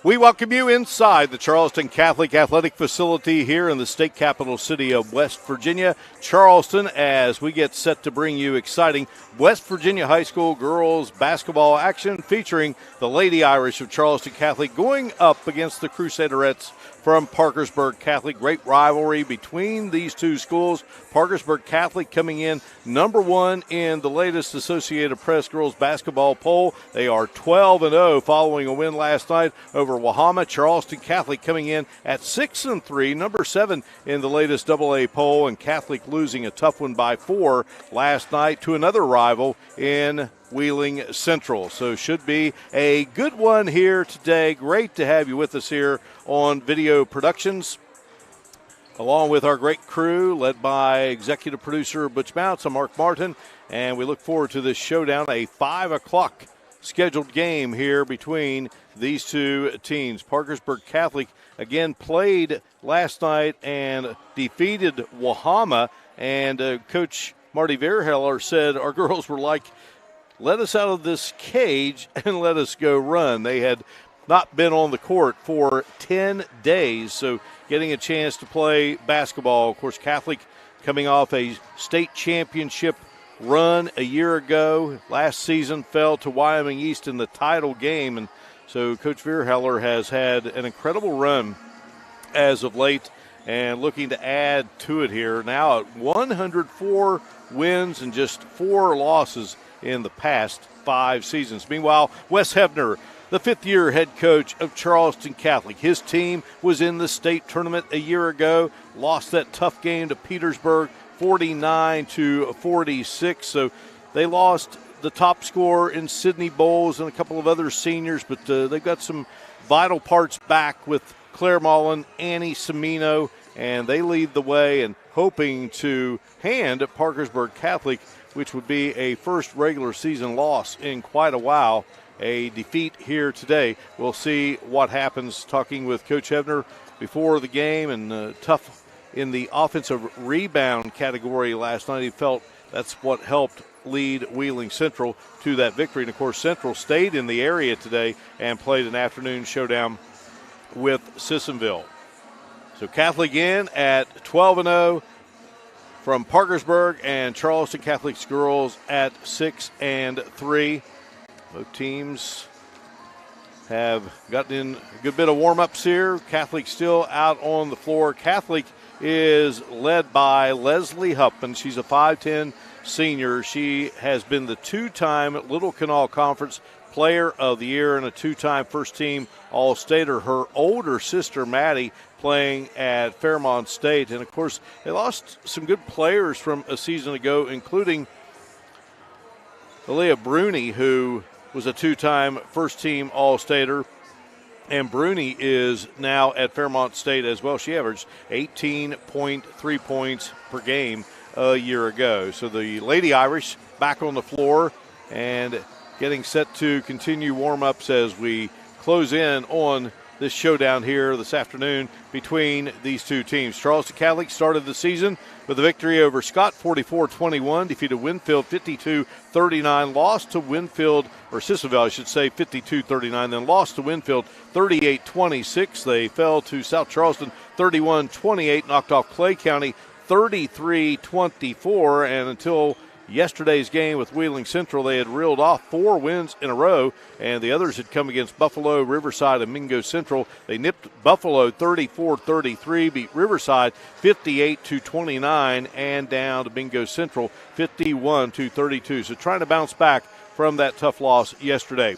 We welcome you inside the Charleston Catholic Athletic Facility here in the state capital city of West Virginia, Charleston, as we get set to bring you exciting West Virginia High School girls basketball action featuring the Lady Irish of Charleston Catholic going up against the Crusaders from Parkersburg Catholic. Great rivalry between these two schools. Parkersburg Catholic coming in number one in the latest Associated Press girls basketball poll. They are 12-0 following a win last night over Wahama. Charleston Catholic coming in at 6-3, number 7 in the latest AA poll, and Catholic losing a tough one by 4 last night to another rival in Wheeling Central. So should be a good one here today. Great to have you with us here on Video Productions, along with our great crew led by executive producer Butch Mounts. I'm Mark Martin, and we look forward to this showdown, a 5 o'clock scheduled game here between these two teams. Parkersburg Catholic again played last night and defeated Wahama, and Coach Marty Verheller said our girls were like, let us out of this cage and let us go run. They had not been on the court for 10 days, so getting a chance to play basketball. Of course, Catholic coming off a state championship run a year ago. Last season fell to Wyoming East in the title game, and so Coach Verheller has had an incredible run as of late and looking to add to it here. Now at 104 wins and just 4 losses in the past 5 seasons. Meanwhile, Wes Hebner, the 5th-year head coach of Charleston Catholic. His team was in the state tournament a year ago, lost that tough game to Petersburg, 49-46. So they lost the top scorer in Sidney Bowles and a couple of other seniors, but they've got some vital parts back with Claire Mullen, Annie Semino, and they lead the way and hoping to hand Parkersburg Catholic, which would be a first regular season loss in quite a while, a defeat here today. We'll see what happens. Talking with Coach Hebner before the game, and tough in the offensive rebound category last night. He felt that's what helped lead Wheeling Central to that victory. And, of course, Central stayed in the area today and played an afternoon showdown with Sissonville. So Catholic in at 12-0. from Parkersburg and Charleston Catholic girls at 6 and 3. Both teams have gotten in a good bit of warm-ups here. Catholic still out on the floor. Catholic is led by Leslie Huppman. She's a 5'10 senior. She has been the two-time Little Canal Conference Player of the Year and a two-time first-team All-Stater. Her older sister, Maddie, playing at Fairmont State. And, of course, they lost some good players from a season ago, including Aaliyah Bruni, who was a two-time first-team All-Stater. And Bruni is now at Fairmont State as well. She averaged 18.3 points per game a year ago. So the Lady Irish back on the floor and getting set to continue warm-ups as we close in on this showdown here this afternoon between these two teams. Charleston Catholic started the season with a victory over Scott 44-21, defeated Winfield 52-39, lost to Winfield, or Sissonville I should say, 52-39, then lost to Winfield 38-26. They fell to South Charleston 31-28, knocked off Clay County 33-24, and until yesterday's game with Wheeling Central, they had reeled off 4 wins in a row, and the others had come against Buffalo, Riverside, and Mingo Central. They nipped Buffalo 34-33, beat Riverside 58-29, and down to Mingo Central 51-32. So trying to bounce back from that tough loss yesterday.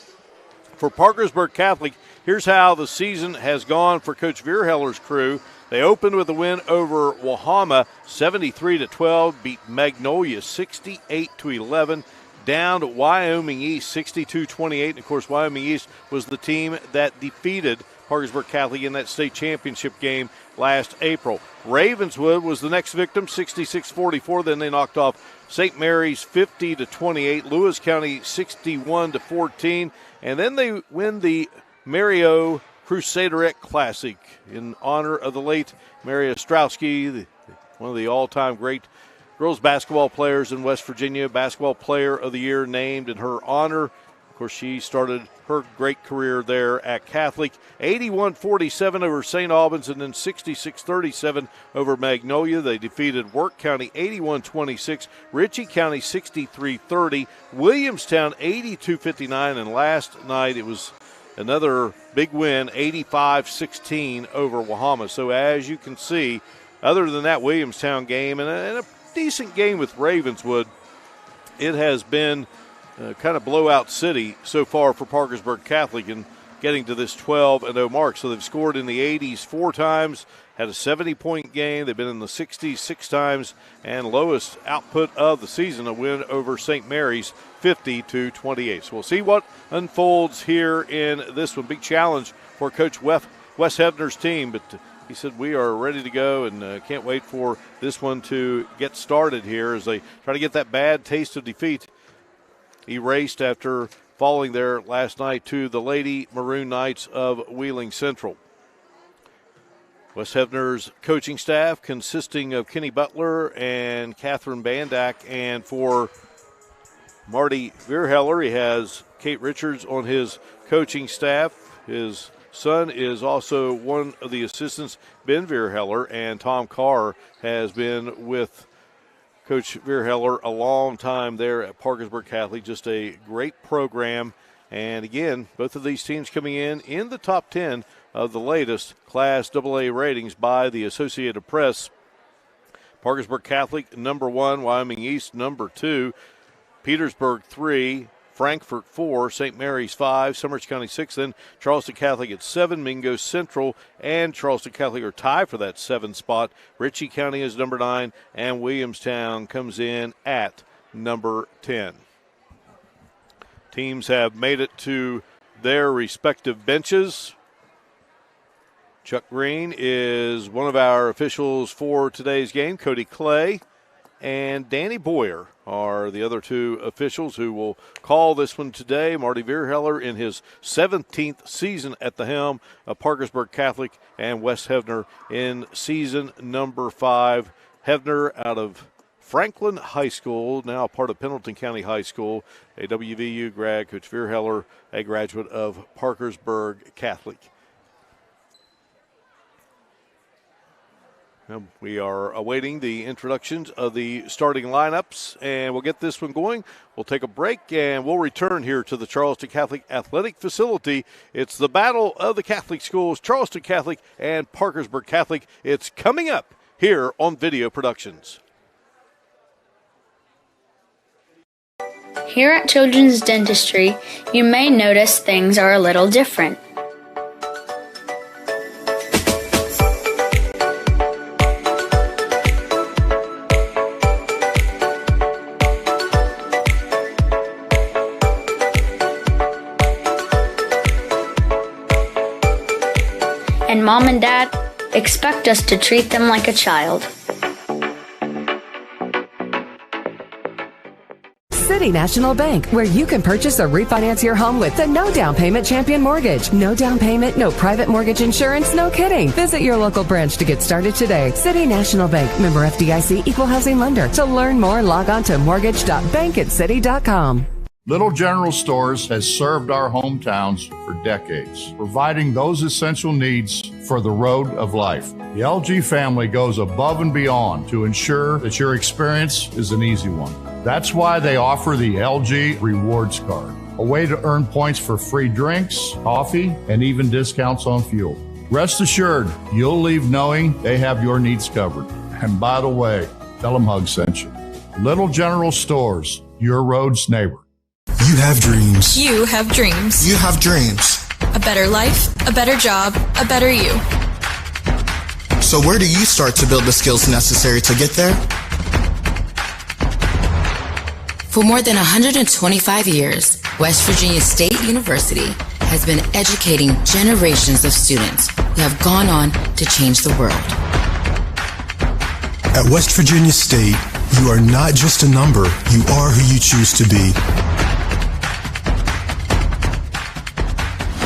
For Parkersburg Catholic, here's how the season has gone for Coach Vierheller's crew. They opened with a win over Wahama, 73-12, beat Magnolia 68-11, down to Wyoming East 62-28. And of course, Wyoming East was the team that defeated Parkersburg Catholic in that state championship game last April. Ravenswood was the next victim, 66-44. Then they knocked off St. Mary's 50-28, Lewis County 61-14, and then they win the Mario Crusaderette Classic in honor of the late Mary Ostrowski, one of the all-time great girls basketball players in West Virginia, Basketball Player of the Year named in her honor. Of course, she started her great career there at Catholic. 81-47 over St. Albans, and then 66-37 over Magnolia. They defeated Work County 81-26, Ritchie County 63-30, Williamstown 82-59, and last night it was another big win, 85-16 over Wahama. So as you can see, other than that Williamstown game and a decent game with Ravenswood, it has been kind of blowout city so far for Parkersburg Catholic and getting to this 12-0 mark. So they've scored in the 80s 4 times, had a 70-point game. They've been in the 60s 6 times, and lowest output of the season, a win over St. Mary's 50-28. So we'll see what unfolds here in this one. Big challenge for Coach Wes Hebner's team, but he said we are ready to go and can't wait for this one to get started here as they try to get that bad taste of defeat erased after falling there last night to the Lady Maroon Knights of Wheeling Central. Wes Hebner's coaching staff consisting of Kenny Butler and Catherine Bandak, and for Marty Vierheller, he has Kate Richards on his coaching staff. His son is also one of the assistants, Ben Vierheller, and Tom Carr has been with Coach Vierheller a long time there at Parkersburg Catholic. Just a great program. And again, both of these teams coming in the top 10 of the latest Class AA ratings by the Associated Press. Parkersburg Catholic, number 1, Wyoming East, number 2, Petersburg 3, Frankfort 4, St. Mary's 5, Summers County 6, then Charleston Catholic at 7, Mingo Central and Charleston Catholic are tied for that 7th spot. Ritchie County is number 9, and Williamstown comes in at number 10. Teams have made it to their respective benches. Chuck Green is one of our officials for today's game. Cody Clay and Danny Boyer are the other 2 officials who will call this one today. Marty Vierheller in his 17th season at the helm of Parkersburg Catholic, and Wes Hebner in season number 5. Hebner out of Franklin High School, now part of Pendleton County High School, a WVU grad. Coach Vierheller, a graduate of Parkersburg Catholic. We are awaiting the introductions of the starting lineups, and we'll get this one going. We'll take a break, and we'll return here to the Charleston Catholic Athletic Facility. It's the battle of the Catholic schools, Charleston Catholic and Parkersburg Catholic. It's coming up here on Video Productions. Here at Children's Dentistry, you may notice things are a little different. And Mom and Dad expect us to treat them like a child. City National Bank, where you can purchase or refinance your home with the no down payment Champion Mortgage. No down payment, no private mortgage insurance, no kidding. Visit your local branch to get started today. City National Bank, member FDIC, equal housing lender. To learn more, log on to mortgage.bankatcity.com. Little General Stores has served our hometowns for decades, providing those essential needs for the road of life. The LG family goes above and beyond to ensure that your experience is an easy one. That's why they offer the LG Rewards Card, a way to earn points for free drinks, coffee, and even discounts on fuel. Rest assured, you'll leave knowing they have your needs covered. And by the way, tell them Hug sent you. Little General Stores, your road's neighbor. You have dreams. You have dreams. You have dreams. A better life, a better job, a better you. So where do you start to build the skills necessary to get there? For more than 125 years, West Virginia State University has been educating generations of students who have gone on to change the world. At West Virginia State, you are not just a number, you are who you choose to be.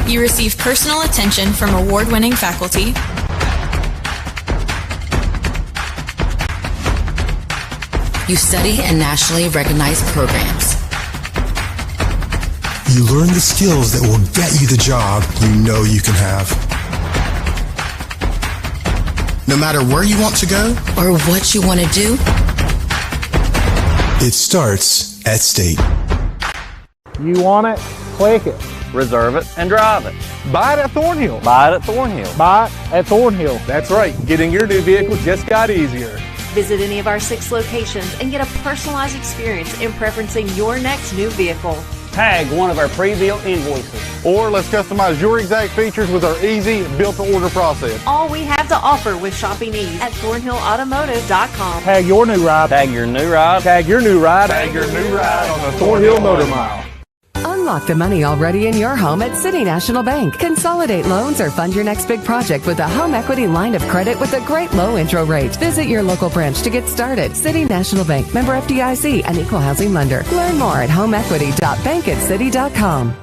You receive personal attention from award-winning faculty, you study in nationally recognized programs. You learn the skills that will get you the job you know you can have. No matter where you want to go or what you want to do, it starts at State. You want it? Click it. Reserve it and drive it. Buy it at Thornhill. Buy it at Thornhill. Buy it at Thornhill. That's right. Getting your new vehicle just got easier. Visit any of our 6 locations and get a personalized experience in preferencing your next new vehicle. Tag one of our pre-built invoices. Or let's customize your exact features with our easy built-to-order process. All we have to offer with shopping ease at ThornhillAutomotive.com. Tag your new ride. Tag your new ride. Tag your new ride. Tag your new ride on the Thornhill Motor Mile. Unlock the money already in your home at City National Bank. Consolidate loans or fund your next big project with a home equity line of credit with a great low intro rate. Visit your local branch to get started. City National Bank, member FDIC, and equal housing lender. Learn more at homeequity.bankatcity.com.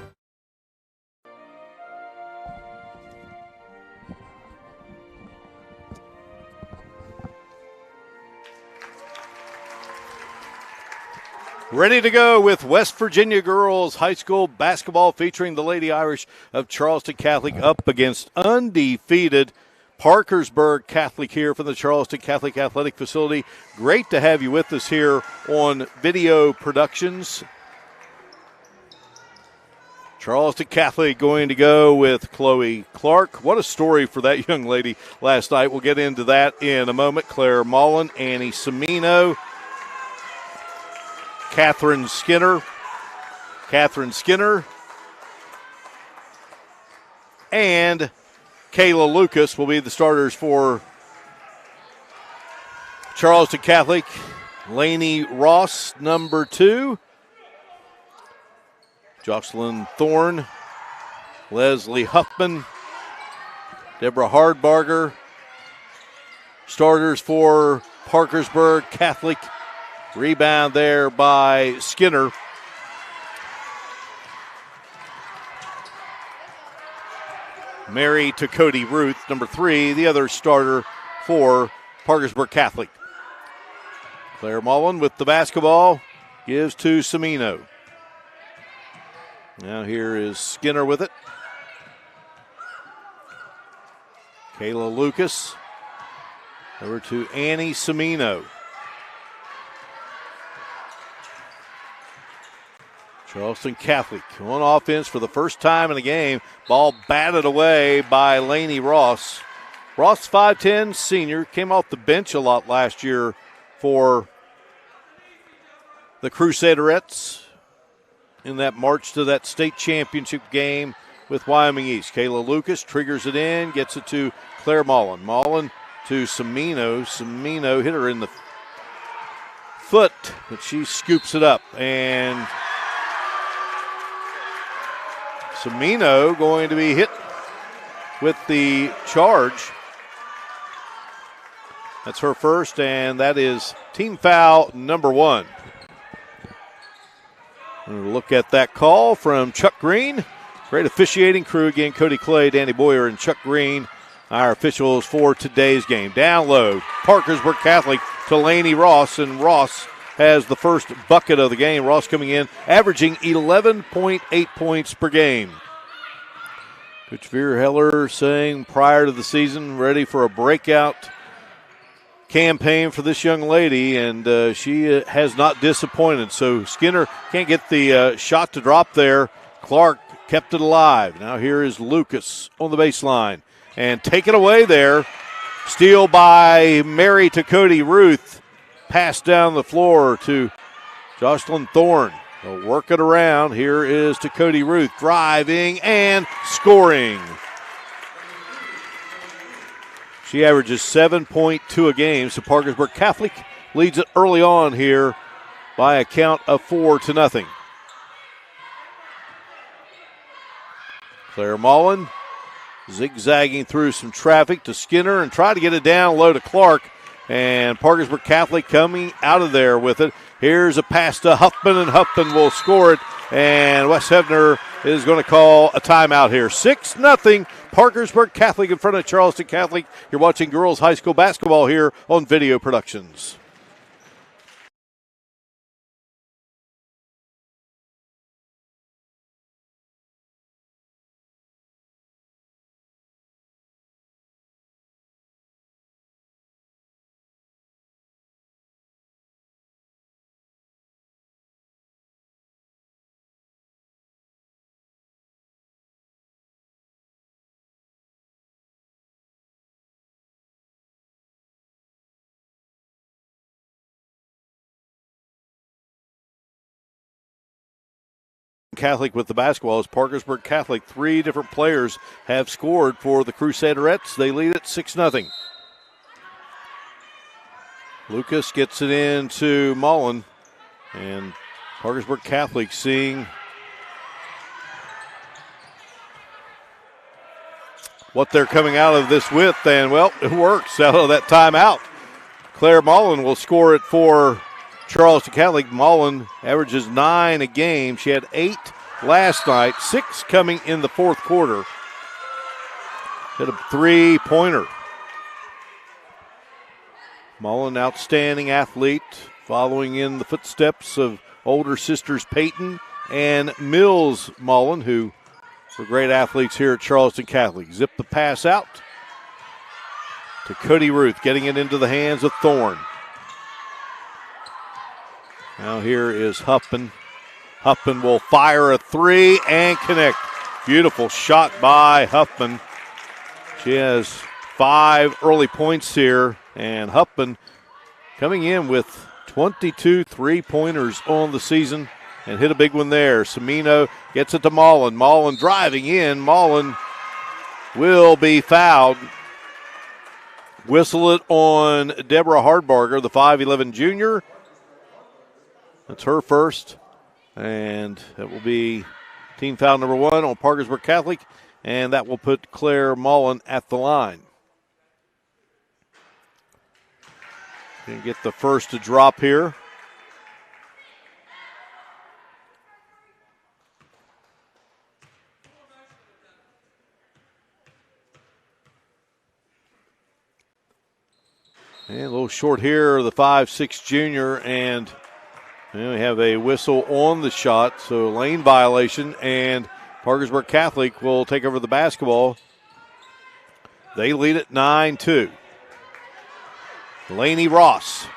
Ready to go with West Virginia girls high school basketball featuring the Lady Irish of Charleston Catholic up against undefeated Parkersburg Catholic here from the Charleston Catholic Athletic Facility. Great to have you with us here on Video Productions. Charleston Catholic going to go with Chloe Clark. What a story for that young lady last night. We'll get into that in a moment. Claire Mullen, Annie Semino, Catherine Skinner, and Kayla Lucas will be the starters for Charleston Catholic. Lainey Ross, number 2. Jocelyn Thorne, Leslie Huffman, Deborah Hardbarger. Starters for Parkersburg Catholic. Rebound there by Skinner. Mary to Cody Ruth, number 3, the other starter for Parkersburg Catholic. Claire Mullen with the basketball, gives to Semino. Now here is Skinner with it. Kayla Lucas. Over to Annie Semino. Charleston Catholic on offense for the first time in the game. Ball batted away by Lainey Ross. Ross, 5'10", senior, came off the bench a lot last year for the Crusaderettes in that march to that state championship game with Wyoming East. Kayla Lucas triggers it in, gets it to Claire Mullen. Mullen to Semino. Semino hit her in the foot, but she scoops it up. And Semino going to be hit with the charge. That's her first, and that is team foul number 1. We'll look at that call from Chuck Green. Great officiating crew again. Cody Clay, Danny Boyer, and Chuck Green, our officials for today's game. Down low, Parkersburg Catholic to Lainey Ross, and Ross has the first bucket of the game. Ross coming in, averaging 11.8 points per game. Coach Veer Heller saying prior to the season, ready for a breakout campaign for this young lady, and she has not disappointed. So Skinner can't get the shot to drop there. Clark kept it alive. Now here is Lucas on the baseline, and take it away there. Steal by Mary to Cody Ruth. Pass down the floor to Jocelyn Thorne. They'll work it around. Here is to Cody Ruth, driving and scoring. She averages 7.2 a game, so Parkersburg Catholic leads it early on here by a count of 4-0. Claire Mullen zigzagging through some traffic to Skinner and try to get it down low to Clark. And Parkersburg Catholic coming out of there with it. Here's a pass to Huffman, and Huffman will score it. And Wes Hebner is going to call a timeout here. 6-0, Parkersburg Catholic in front of Charleston Catholic. You're watching girls high school basketball here on Video Productions. Catholic with the basketball as Parkersburg Catholic. 3 different players have scored for the Crusaderettes. They lead it 6-0. Lucas gets it into Mullen, and Parkersburg Catholic seeing what they're coming out of this with, and well, it works out of that timeout. Claire Mullen will score it for Charleston Catholic. Mullen averages 9 a game. She had 8 last night, 6 coming in the fourth quarter. Hit a 3-pointer. Mullen, outstanding athlete, following in the footsteps of older sisters Peyton and Mills Mullen, who were great athletes here at Charleston Catholic. Zip the pass out to Cody Ruth, getting it into the hands of Thorne. Now here is Huffman. Huffman will fire a 3 and connect. Beautiful shot by Huffman. She has 5 early points here, and Huffman coming in with 22 3-pointers on the season and hit a big one there. Semino gets it to Mullen. Mullen driving in. Mullen will be fouled. Whistle it on Deborah Hardbarger, the 5'11 junior. That's her first, and that will be team foul number 1 on Parkersburg Catholic, and that will put Claire Mullen at the line. Going to get the first to drop here. And a little short here, the 5'6 junior, and we have a whistle on the shot, so lane violation, and Parkersburg Catholic will take over the basketball. They lead at 9-2. Lainey Ross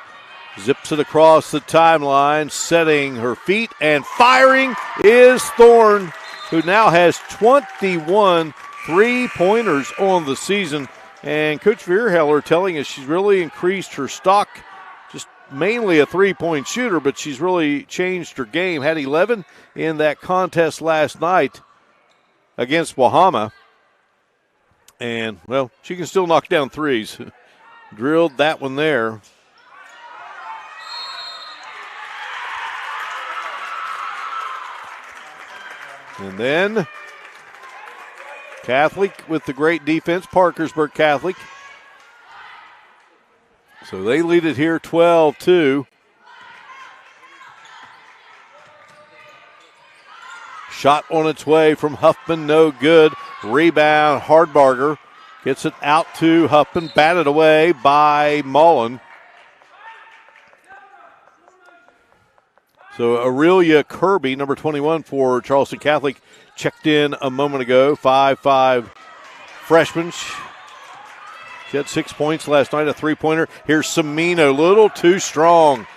zips it across the timeline, setting her feet, and firing is Thorne, who now has 21 three-pointers on the season. And Coach Vierheller telling us she's really increased her stock, just mainly a three-point shooter, but she's really changed her game. Had 11 in that contest last night against Wahama. And, well, she can still knock down threes. Drilled that one there. And then Catholic with the great defense, Parkersburg Catholic. So they lead it here 12-2. Shot on its way from Huffman, no good. Rebound, Hardbarger gets it out to Huffman, batted away by Mullen. So Aurelia Kirby, number 21 for Charleston Catholic, checked in a moment ago. 5'5" freshman. She had 6 points last night, a three-pointer. Here's Semino, a little too strong.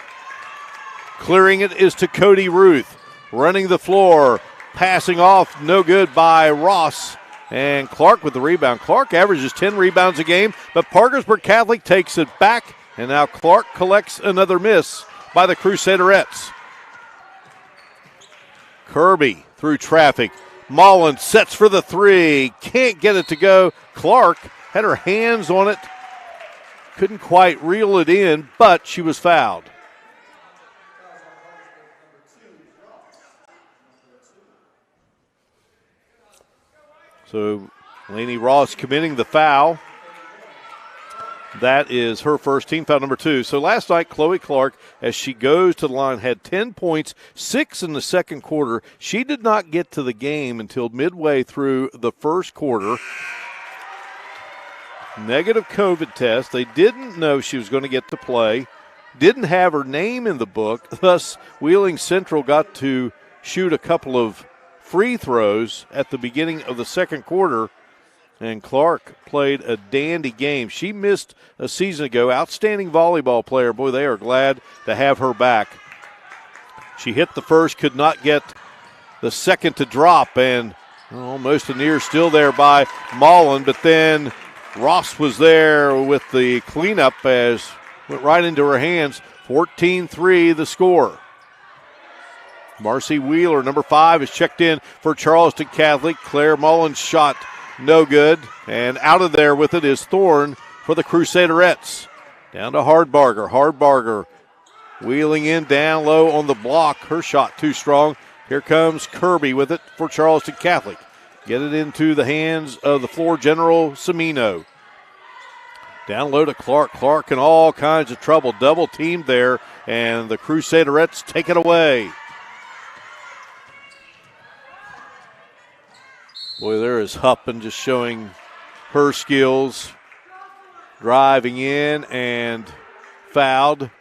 Clearing it is to Cody Ruth. Running the floor, passing off, no good by Ross. And Clark with the rebound. Clark averages 10 rebounds a game, but Parkersburg Catholic takes it back, and now Clark collects another miss by the Crusaderettes. Kirby through traffic. Mullen sets for the three. Can't get it to go. Clark had her hands on it. Couldn't quite reel it in, but she was fouled. So Lainey Ross committing the foul. That is her first, team foul number 2. So last night, Chloe Clark, as she goes to the line, had 10 points, 6 in the second quarter. She did not get to the game until midway through the first quarter. Negative COVID test. They didn't know she was going to get to play. Didn't have her name in the book. Thus, Wheeling Central got to shoot a couple of free throws at the beginning of the second quarter. And Clark played a dandy game. She missed a season ago. Outstanding volleyball player. Boy, they are glad to have her back. She hit the first, could not get the second to drop, and almost a near still there by Mullen. But then Ross was there with the cleanup as went right into her hands. 14-3 the score. Marcy Wheeler, number 5, is checked in for Charleston Catholic. Claire Mullen's shot no good, and out of there with it is Thorne for the Crusaderettes. Down to Hardbarger. Hardbarger wheeling in down low on the block. Her shot too strong. Here comes Kirby with it for Charleston Catholic. Get it into the hands of the floor general, Semino. Down low to Clark. Clark in all kinds of trouble. Double teamed there, and the Crusaderettes take it away. Boy, there is Huppin just showing her skills. Driving in and fouled.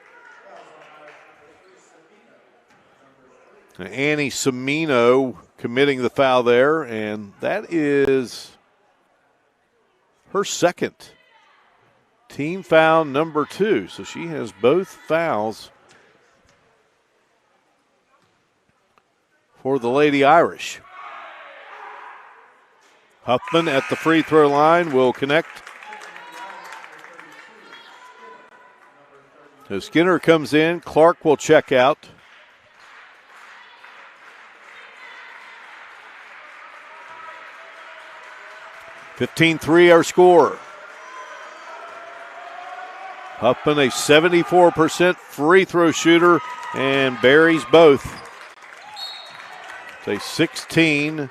Annie Semino committing the foul there, and that is her second. Team foul number 2, so she has both fouls for the Lady Irish. Huffman at the free throw line will connect. So Skinner comes in. Clark will check out. (15-3) our score. Huffman a 74% free throw shooter and buries both. It's a 16-3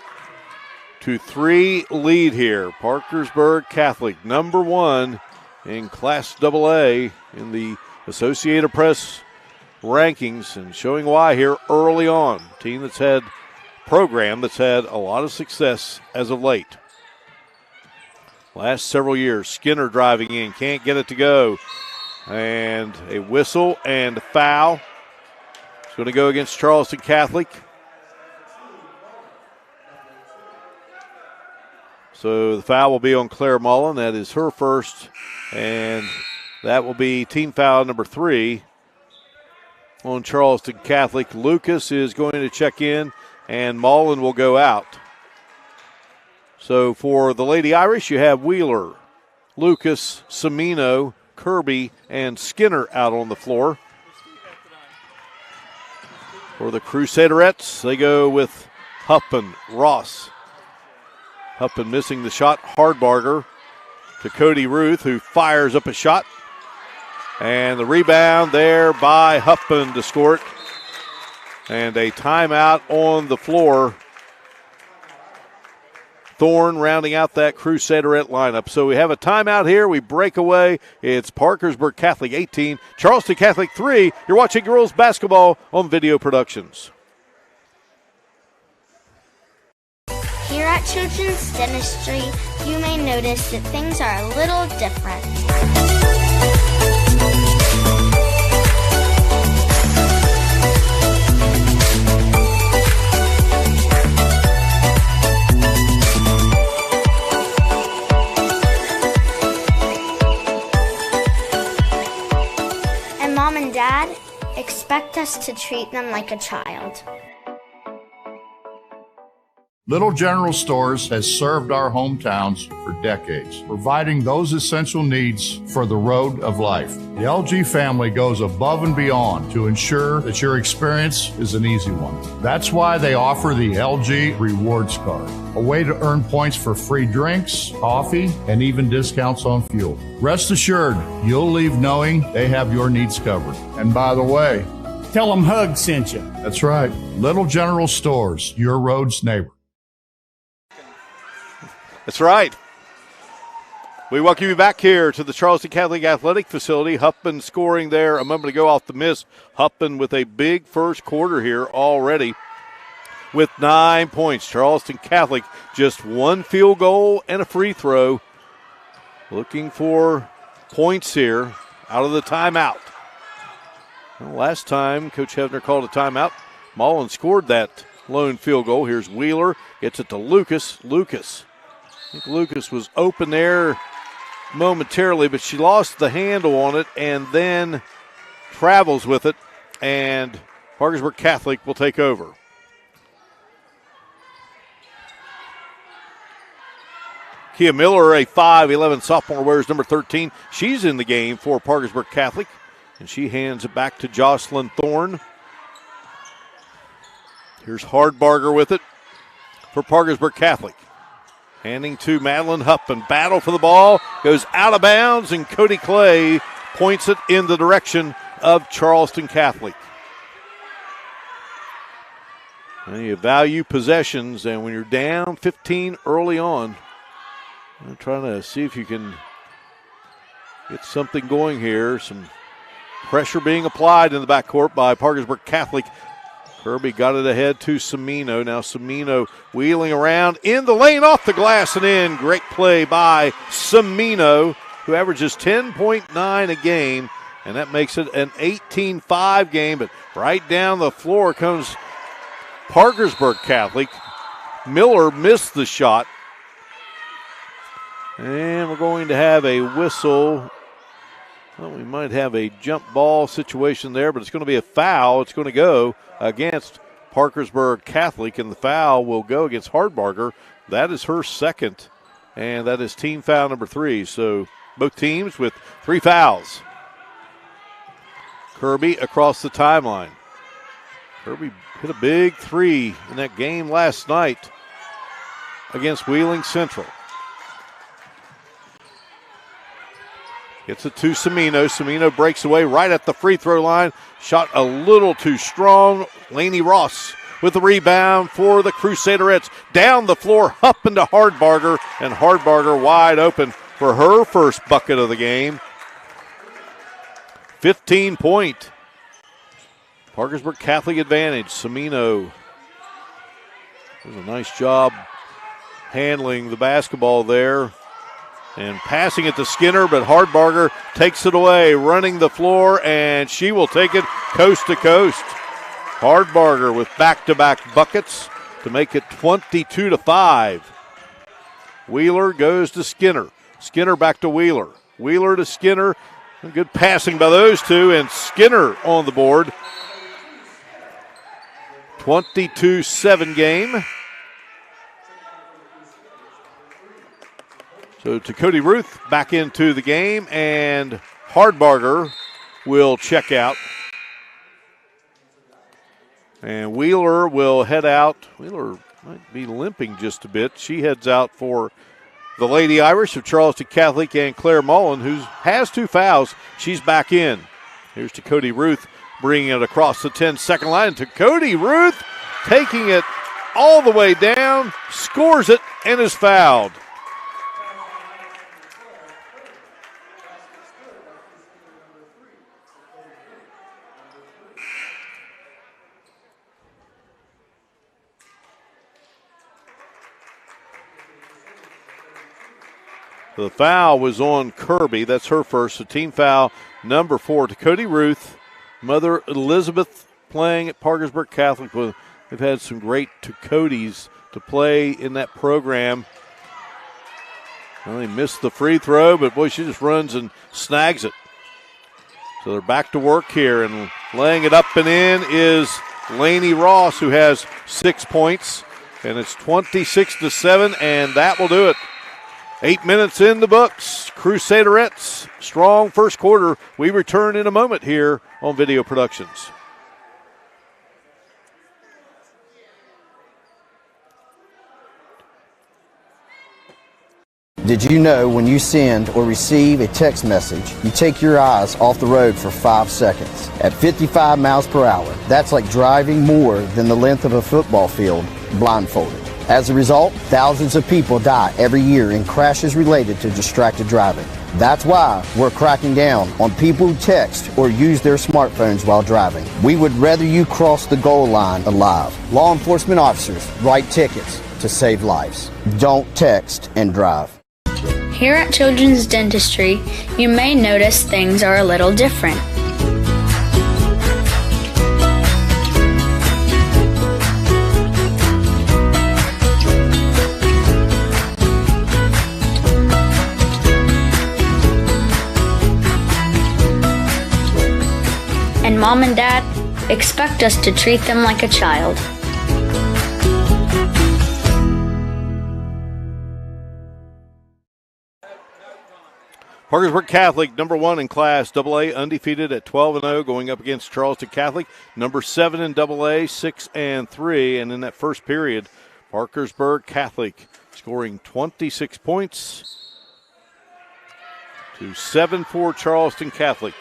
lead here. Parkersburg Catholic, number 1 in Class AA in the Associated Press rankings, and showing why here early on. Team that's had program that's had a lot of success as of late. Last several years, Skinner driving in, can't get it to go. And a whistle and a foul. It's going to go against Charleston Catholic. So the foul will be on Claire Mullen. That is her first. And That will be team foul number 3 on Charleston Catholic. Lucas is going to check in, and Mullen will go out. So for the Lady Irish, you have Wheeler, Lucas, Semino, Kirby, and Skinner out on the floor. For the Crusaderettes, they go with Huppen, Ross. Huppen missing the shot. Hardbarger to Cody Ruth, who fires up a shot. And the rebound there by Huppen to score it. And a timeout on the floor. Thorne rounding out that Crusaderette lineup. So we have a timeout here. We break away. It's Parkersburg Catholic 18, Charleston Catholic 3. You're watching girls basketball on Video Productions. Here at Children's Dentistry, you may notice that things are a little different. And Mom and Dad expect us to treat them like a child. Little General Stores has served our hometowns for decades, providing those essential needs for the road of life. The LG family goes above and beyond to ensure that your experience is an easy one. That's why they offer the LG Rewards Card, a way to earn points for free drinks, coffee, and even discounts on fuel. Rest assured, you'll leave knowing they have your needs covered. And by the way, tell them Hug sent you. That's right. Little General Stores, your road's neighbor. That's right. We welcome you back here to the Charleston Catholic Athletic Facility. Huppen scoring there a moment ago off the miss. Huppen with a big first quarter here already with 9 points. Charleston Catholic just one field goal and a free throw. Looking for points here out of the timeout. Well, last time Coach Hefner called a timeout, Mullen scored that lone field goal. Here's Wheeler. Gets it to Lucas. I think Lucas was open there momentarily, but she lost the handle on it and then travels with it, and Parkersburg Catholic will take over. Kia Miller, a 5'11 sophomore, wears number 13. She's in the game for Parkersburg Catholic, and she hands it back to Jocelyn Thorne. Here's Hardbarger with it for Parkersburg Catholic. Handing to Madeline Huppen. Battle for the ball. Goes out of bounds, and Cody Clay points it in the direction of Charleston Catholic. And you value possessions, and when you're down 15 early on, I'm trying to see if you can get something going here. Some pressure being applied in the backcourt by Parkersburg Catholic. Kirby got it ahead to Semino. Now Semino wheeling around in the lane, off the glass and in. Great play by Semino, who averages 10.9 a game, and that makes it an 18-5 game. But right down the floor comes Parkersburg Catholic. Miller missed the shot. And we're going to have a whistle. Well, we might have a jump ball situation there, but it's going to be a foul. It's going to go against Parkersburg Catholic, and the foul will go against Hardbarger. That is her second, and that is team foul number 3. So both teams with 3 fouls. Kirby across the timeline. Kirby hit a big 3 in that game last night against Wheeling Central. Gets it to Semino. Semino breaks away right at the free throw line. Shot a little too strong. Laney Ross with the rebound for the Crusaderettes. Down the floor, up into Hardbarger, and Hardbarger wide open for her first bucket of the game. 15-point Parkersburg Catholic advantage. Semino does a nice job handling the basketball there and passing it to Skinner, but Hardbarger takes it away, running the floor, and she will take it coast to coast. Hardbarger with back-to-back buckets to make it 22-5. Wheeler goes to Skinner. Skinner back to Wheeler. Wheeler to Skinner. Good passing by those two, and Skinner on the board. 22-7 game. So to Cody Ruth back into the game, and Hardbarger will check out. And Wheeler will head out. Wheeler might be limping just a bit. She heads out for the Lady Irish of Charleston Catholic, and Claire Mullen, who has 2 fouls. She's back in. Here's to Cody Ruth, bringing it across the 10-second line to Cody Ruth, taking it all the way down, scores it, and is fouled. The foul was on Kirby. That's her first. So team foul number 4 to Cody Ruth. Mother Elizabeth playing at Parkersburg Catholic. They've had some great Codys to play in that program. Well, they missed the free throw, but boy, she just runs and snags it. So they're back to work here, and laying it up and in is Lainey Ross, who has 6 points. And it's 26-7, and that will do it. 8 minutes in the books. Crusaderettes, strong first quarter. We return in a moment here on Video Productions. Did you know when you send or receive a text message, you take your eyes off the road for 5 seconds? At 55 miles per hour, that's like driving more than the length of a football field blindfolded. As a result, thousands of people die every year in crashes related to distracted driving. That's why we're cracking down on people who text or use their smartphones while driving. We would rather you cross the goal line alive. Law enforcement officers write tickets to save lives. Don't text and drive. Here at Children's Dentistry, you may notice things are a little different. And Mom and Dad expect us to treat them like a child. Parkersburg Catholic, number 1 in Class AA, undefeated at 12-0, going up against Charleston Catholic, number 7 in AA, 6-3. And in that first period, Parkersburg Catholic scoring 26 points to 7 for Charleston Catholic.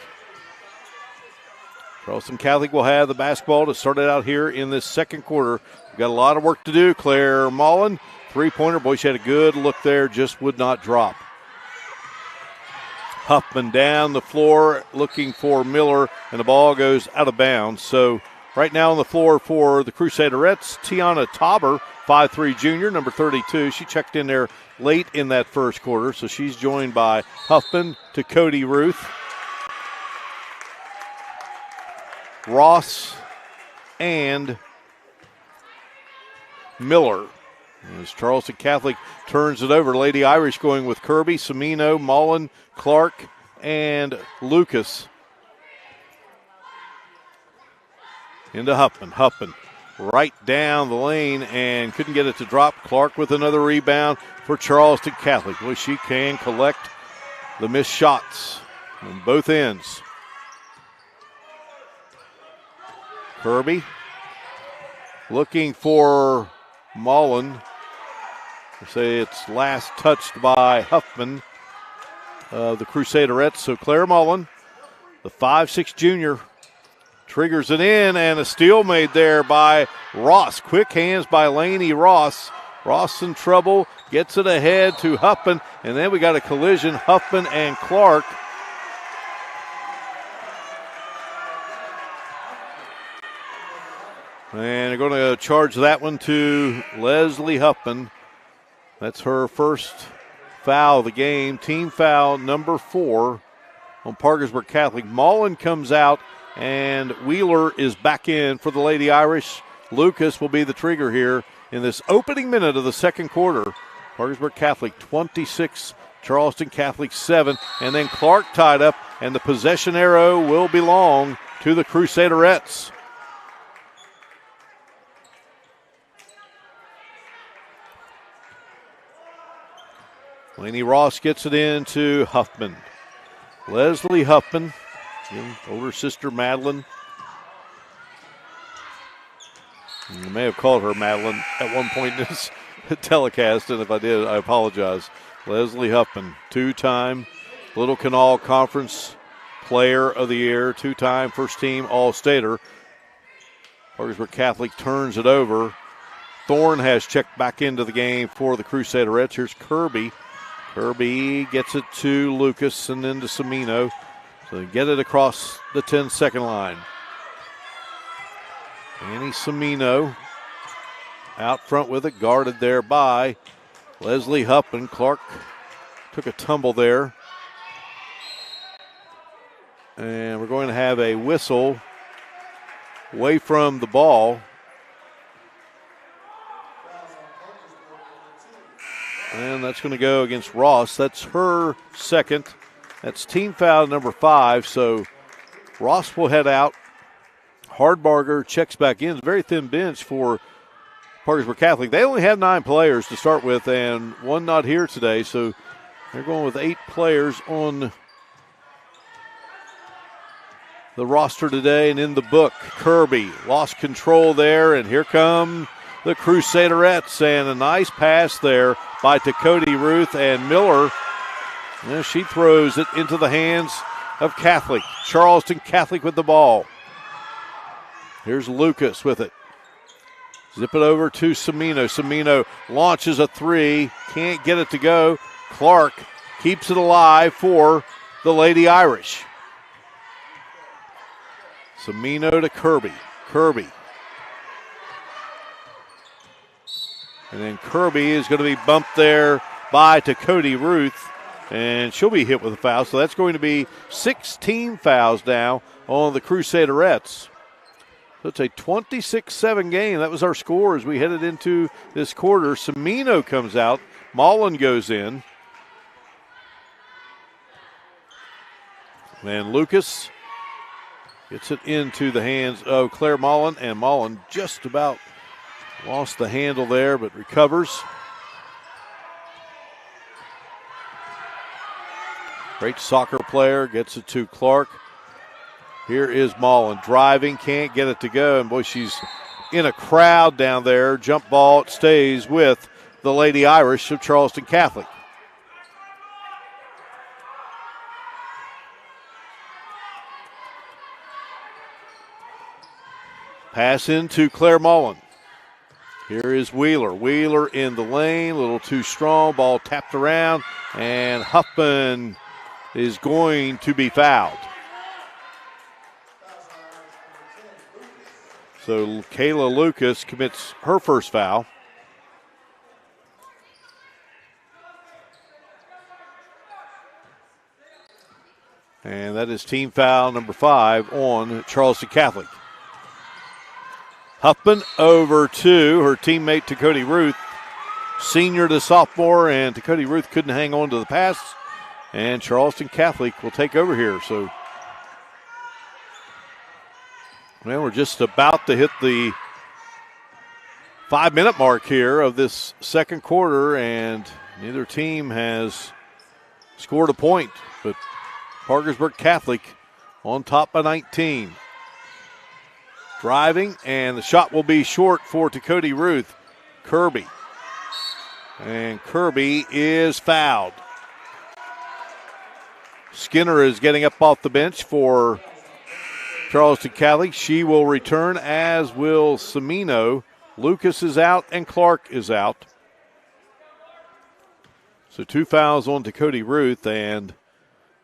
Charleston Catholic will have the basketball to start it out here in this second quarter. We've got a lot of work to do. Claire Mullen, three-pointer. Boy, she had a good look there, just would not drop. Huffman down the floor looking for Miller, and the ball goes out of bounds. So right now on the floor for the Crusaderettes, Tiana Tauber, 5'3" junior, number 32. She checked in there late in that first quarter, so she's joined by Huffman to Cody Ruth, Ross, and Miller. As Charleston Catholic turns it over, Lady Irish going with Kirby, Semino, Mullen, Clark, and Lucas. Into Huffman. Huffman right down the lane and couldn't get it to drop. Clark with another rebound for Charleston Catholic. Boy, she can collect the missed shots on both ends. Kirby looking for Mullen. They say it's last touched by Huffman of the Crusaderettes. So Claire Mullen, the 5'6" junior, triggers it in, and a steal made there by Ross. Quick hands by Lainey Ross. Ross in trouble, gets it ahead to Huffman, and then we got a collision, Huffman and Clark. And they're going to charge that one to Leslie Huffman. That's her first foul of the game. Team foul number 4 on Parkersburg Catholic. Mullen comes out, and Wheeler is back in for the Lady Irish. Lucas will be the trigger here in this opening minute of the second quarter. Parkersburg Catholic 26 Charleston Catholic 7. And then Clark tied up, and the possession arrow will belong to the Crusaderettes. Lainey Ross gets it into Huffman. Leslie Huffman, older sister Madeline. I may have called her Madeline at one point in this telecast, and if I did, I apologize. Leslie Huffman, two-time Little Canal Conference Player of the Year, two-time first-team All-Stater. Parkersburg Catholic turns it over. Thorne has checked back into the game for the Crusaderettes. Here's Kirby. Kirby gets it to Lucas and then to Semino. So they get it across the 10-second line. Annie Semino out front with it, guarded there by Leslie Huffman. Clark took a tumble there. And we're going to have a whistle away from the ball. And that's going to go against Ross. That's her second. That's team foul number 5. So Ross will head out. Hardbarger checks back in. It's a very thin bench for Parkersburg Catholic. They only have 9 players to start with, and one not here today. So they're going with 8 players on the roster today. And in the book, Kirby lost control there, and here come the Crusaderettes, and a nice pass there by Cody Ruth, and Miller. She throws it into the hands of Catholic. Charleston Catholic with the ball. Here's Lucas with it. Zip it over to Semino. Semino launches a 3. Can't get it to go. Clark keeps it alive for the Lady Irish. Semino to Kirby. Kirby. And then Kirby is going to be bumped there by Cody Ruth, and she'll be hit with a foul. So that's going to be 16 fouls now on the Crusaderettes. So it's a 26-7 game. That was our score as we headed into this quarter. Semino comes out. Mullen goes in. And Lucas gets it into the hands of Claire Mullen, and Mullen just about lost the handle there, but recovers. Great soccer player, gets it to Clark. Here is Mullen driving, can't get it to go, and boy, she's in a crowd down there. Jump ball, it stays with the Lady Irish of Charleston Catholic. Pass into Claire Mullen. Here is Wheeler. Wheeler in the lane, a little too strong. Ball tapped around, and Huffman is going to be fouled. So Kayla Lucas commits her first foul. And that is team foul number 5 on Charleston Catholic. Huffman over to her teammate Cody Ruth, senior to sophomore, and Cody Ruth couldn't hang on to the pass, and Charleston Catholic will take over here. So, well, we're just about to hit the 5-minute mark here of this second quarter, and neither team has scored a point, but Parkersburg Catholic on top by 19. Driving, and the shot will be short for Cody Ruth. Kirby. And Kirby is fouled. Skinner is getting up off the bench for Charleston Catholic. She will return, as will Semino. Lucas is out, and Clark is out. So 2 fouls on Cody Ruth, and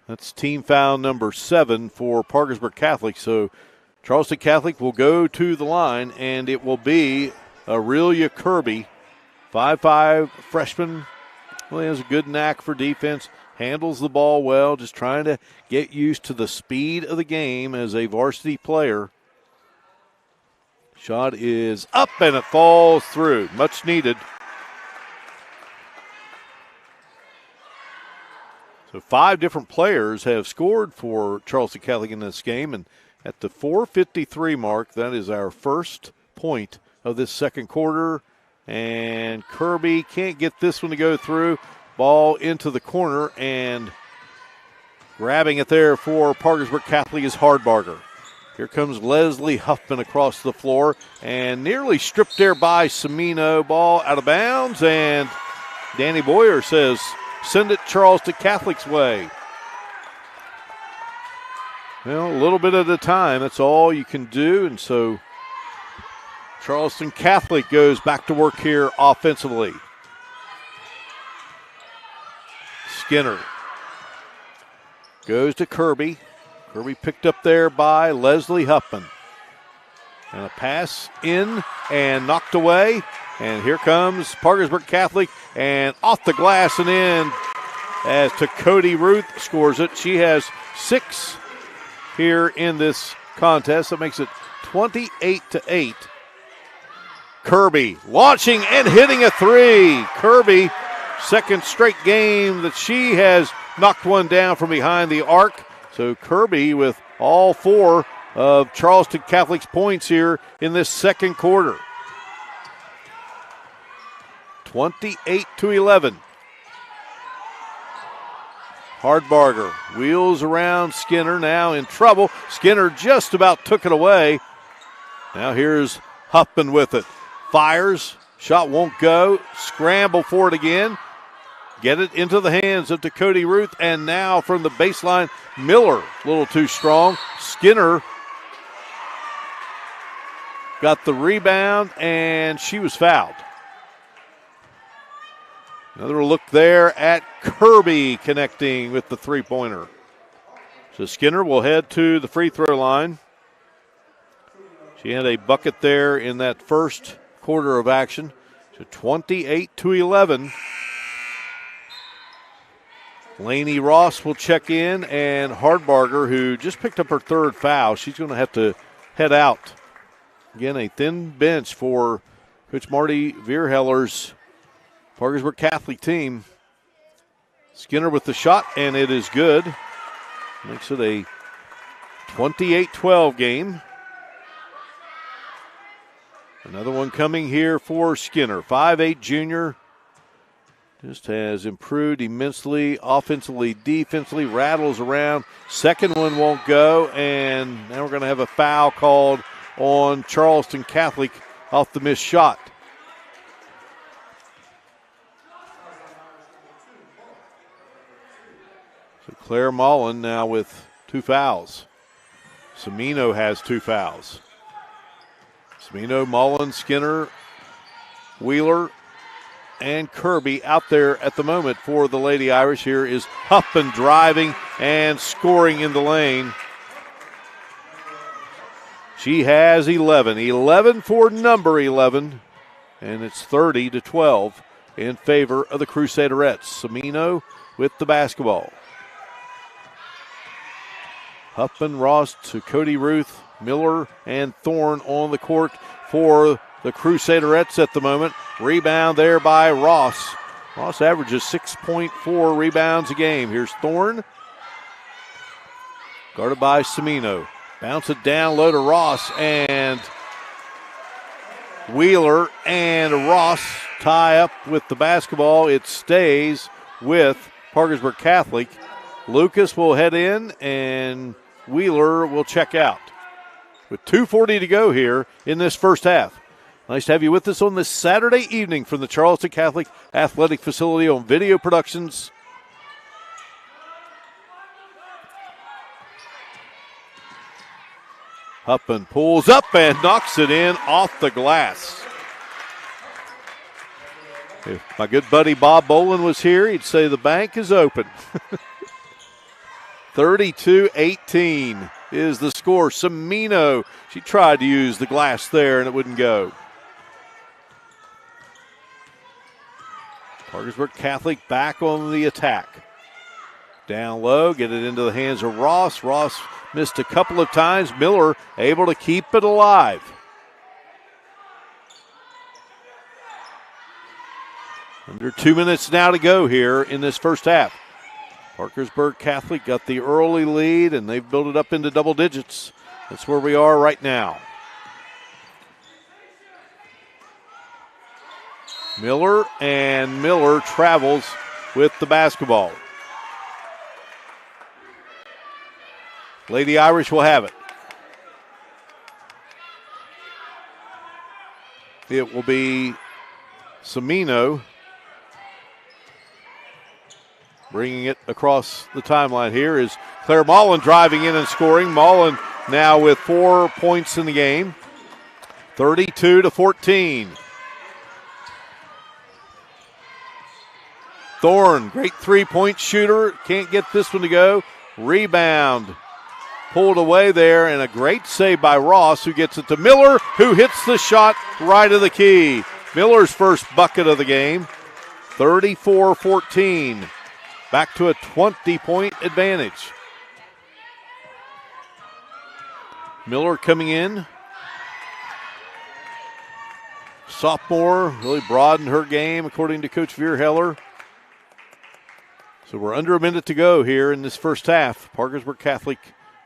that's team foul number 7 for Parkersburg Catholic. So Charleston Catholic will go to the line, and it will be Aurelia Kirby, 5'5" freshman. Well, he has a good knack for defense, handles the ball well, just trying to get used to the speed of the game as a varsity player. Shot is up, and it falls through. Much needed. So 5 different players have scored for Charleston Catholic in this game, and at the 4:53 mark, that is our first point of this second quarter. And Kirby can't get this one to go through. Ball into the corner, and grabbing it there for Parkersburg Catholic is Hardbarger. Here comes Leslie Huffman across the floor, and nearly stripped there by Semino. Ball out of bounds, and Danny Boyer says, send it Charleston Catholic's way. Well, a little bit at a time, that's all you can do, and so Charleston Catholic goes back to work here offensively. Skinner goes to Kirby. Kirby picked up there by Leslie Huffman. And a pass in and knocked away. And here comes Parkersburg Catholic, and off the glass and in as Cody Ruth scores it. She has 6 here in this contest. That makes it 28-8. Kirby launching and hitting a 3. Kirby, second straight game that she has knocked one down from behind the arc. So Kirby with all 4 of Charleston Catholic's points here in this second quarter. 28-11. Hardbarger wheels around Skinner, now in trouble. Skinner just about took it away. Now here's Huffman with it. Fires, shot won't go. Scramble for it again. Get it into the hands of Cody Ruth, and now from the baseline, Miller, a little too strong. Skinner got the rebound, and she was fouled. Another look there at Kirby connecting with the three-pointer. So Skinner will head to the free throw line. She had a bucket there in that first quarter of action. So 28-11. Lainey Ross will check in, and Hardbarger, who just picked up her 3rd foul, she's going to have to head out. Again, a thin bench for Coach Marty Vierheller's Parkersburg Catholic team. Skinner with the shot, and it is good. Makes it a 28-12 game. Another one coming here for Skinner. 5'8" junior. Just has improved immensely, offensively, defensively, rattles around. Second one won't go, and now we're going to have a foul called on Charleston Catholic off the missed shot. So Claire Mullen now with 2 fouls. Semino has 2 fouls. Semino, Mullen, Skinner, Wheeler, and Kirby out there at the moment for the Lady Irish. Here is Huffman driving and scoring in the lane. She has 11. 11 for number 11, and it's 30-12 in favor of the Crusaderettes. Semino with the basketball. Huffman, Ross to Cody Ruth, Miller, and Thorne on the court for the Crusaderettes at the moment. Rebound there by Ross. Ross averages 6.4 rebounds a game. Here's Thorne. Guarded by Semino. Bounce it down low to Ross, and Wheeler and Ross tie up with the basketball. It stays with Parkersburg Catholic. Lucas will head in, and Wheeler will check out. With 2:40 to go here in this first half. Nice to have you with us on this Saturday evening from the Charleston Catholic Athletic Facility on Video Productions. Huffman pulls up and knocks it in off the glass. If my good buddy Bob Bolin was here, he'd say the bank is open. 32-18 is the score. Semino, she tried to use the glass there and it wouldn't go. Parkersburg Catholic back on the attack. Down low, get it into the hands of Ross. Ross missed a couple of times. Miller able to keep it alive. Under 2 minutes now to go here in this first half. Parkersburg Catholic got the early lead, and they've built it up into double digits. That's where we are right now. Miller travels with the basketball. Lady Irish will have it. It will be Semino bringing it across the timeline. Here is Claire Mullen driving in and scoring. Mullen now with 4 points in the game. 32-14. Thorne, great three-point shooter. Can't get this one to go. Rebound. Pulled away there, and a great save by Ross, who gets it to Miller, who hits the shot right of the key. Miller's first bucket of the game. 34-14. Back to a 20-point advantage. Miller coming in. Sophomore, really broadened her game, according to Coach Veer Heller. So we're under a minute to go here in this first half. Parkersburg Catholic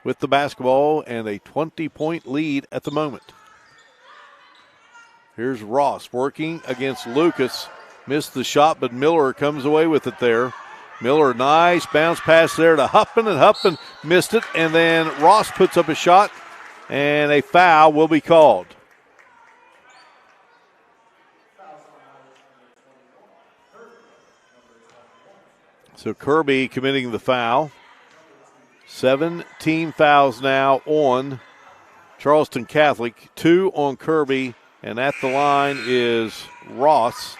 with the basketball and a 20-point lead at the moment. Here's Ross working against Lucas. Missed the shot, but Miller comes away with it there. Miller, nice bounce pass there to Huffman, and Huffman missed it. And then Ross puts up a shot, and a foul will be called. So Kirby committing the foul. 17 fouls now on Charleston Catholic. 2 on Kirby, and at the line is Ross.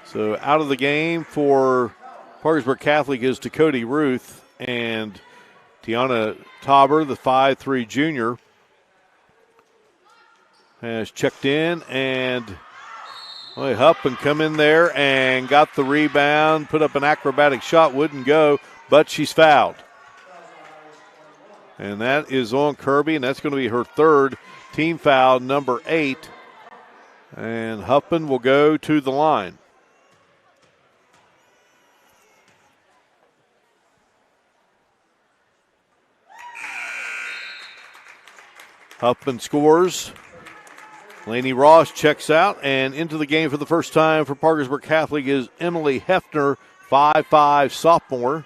So out of the game for Parkersburg Catholic is Dakota Ruth, and Tiana Tauber, the 5'3" junior, has checked in, and Huffman come in there and got the rebound, put up an acrobatic shot, wouldn't go, but she's fouled. And that is on Kirby, and that's going to be her third team foul, number 8. And Huffman will go to the line. Huffman scores. Lainey Ross checks out, and into the game for the first time for Parkersburg Catholic is Emily Hefner, 5'5" sophomore.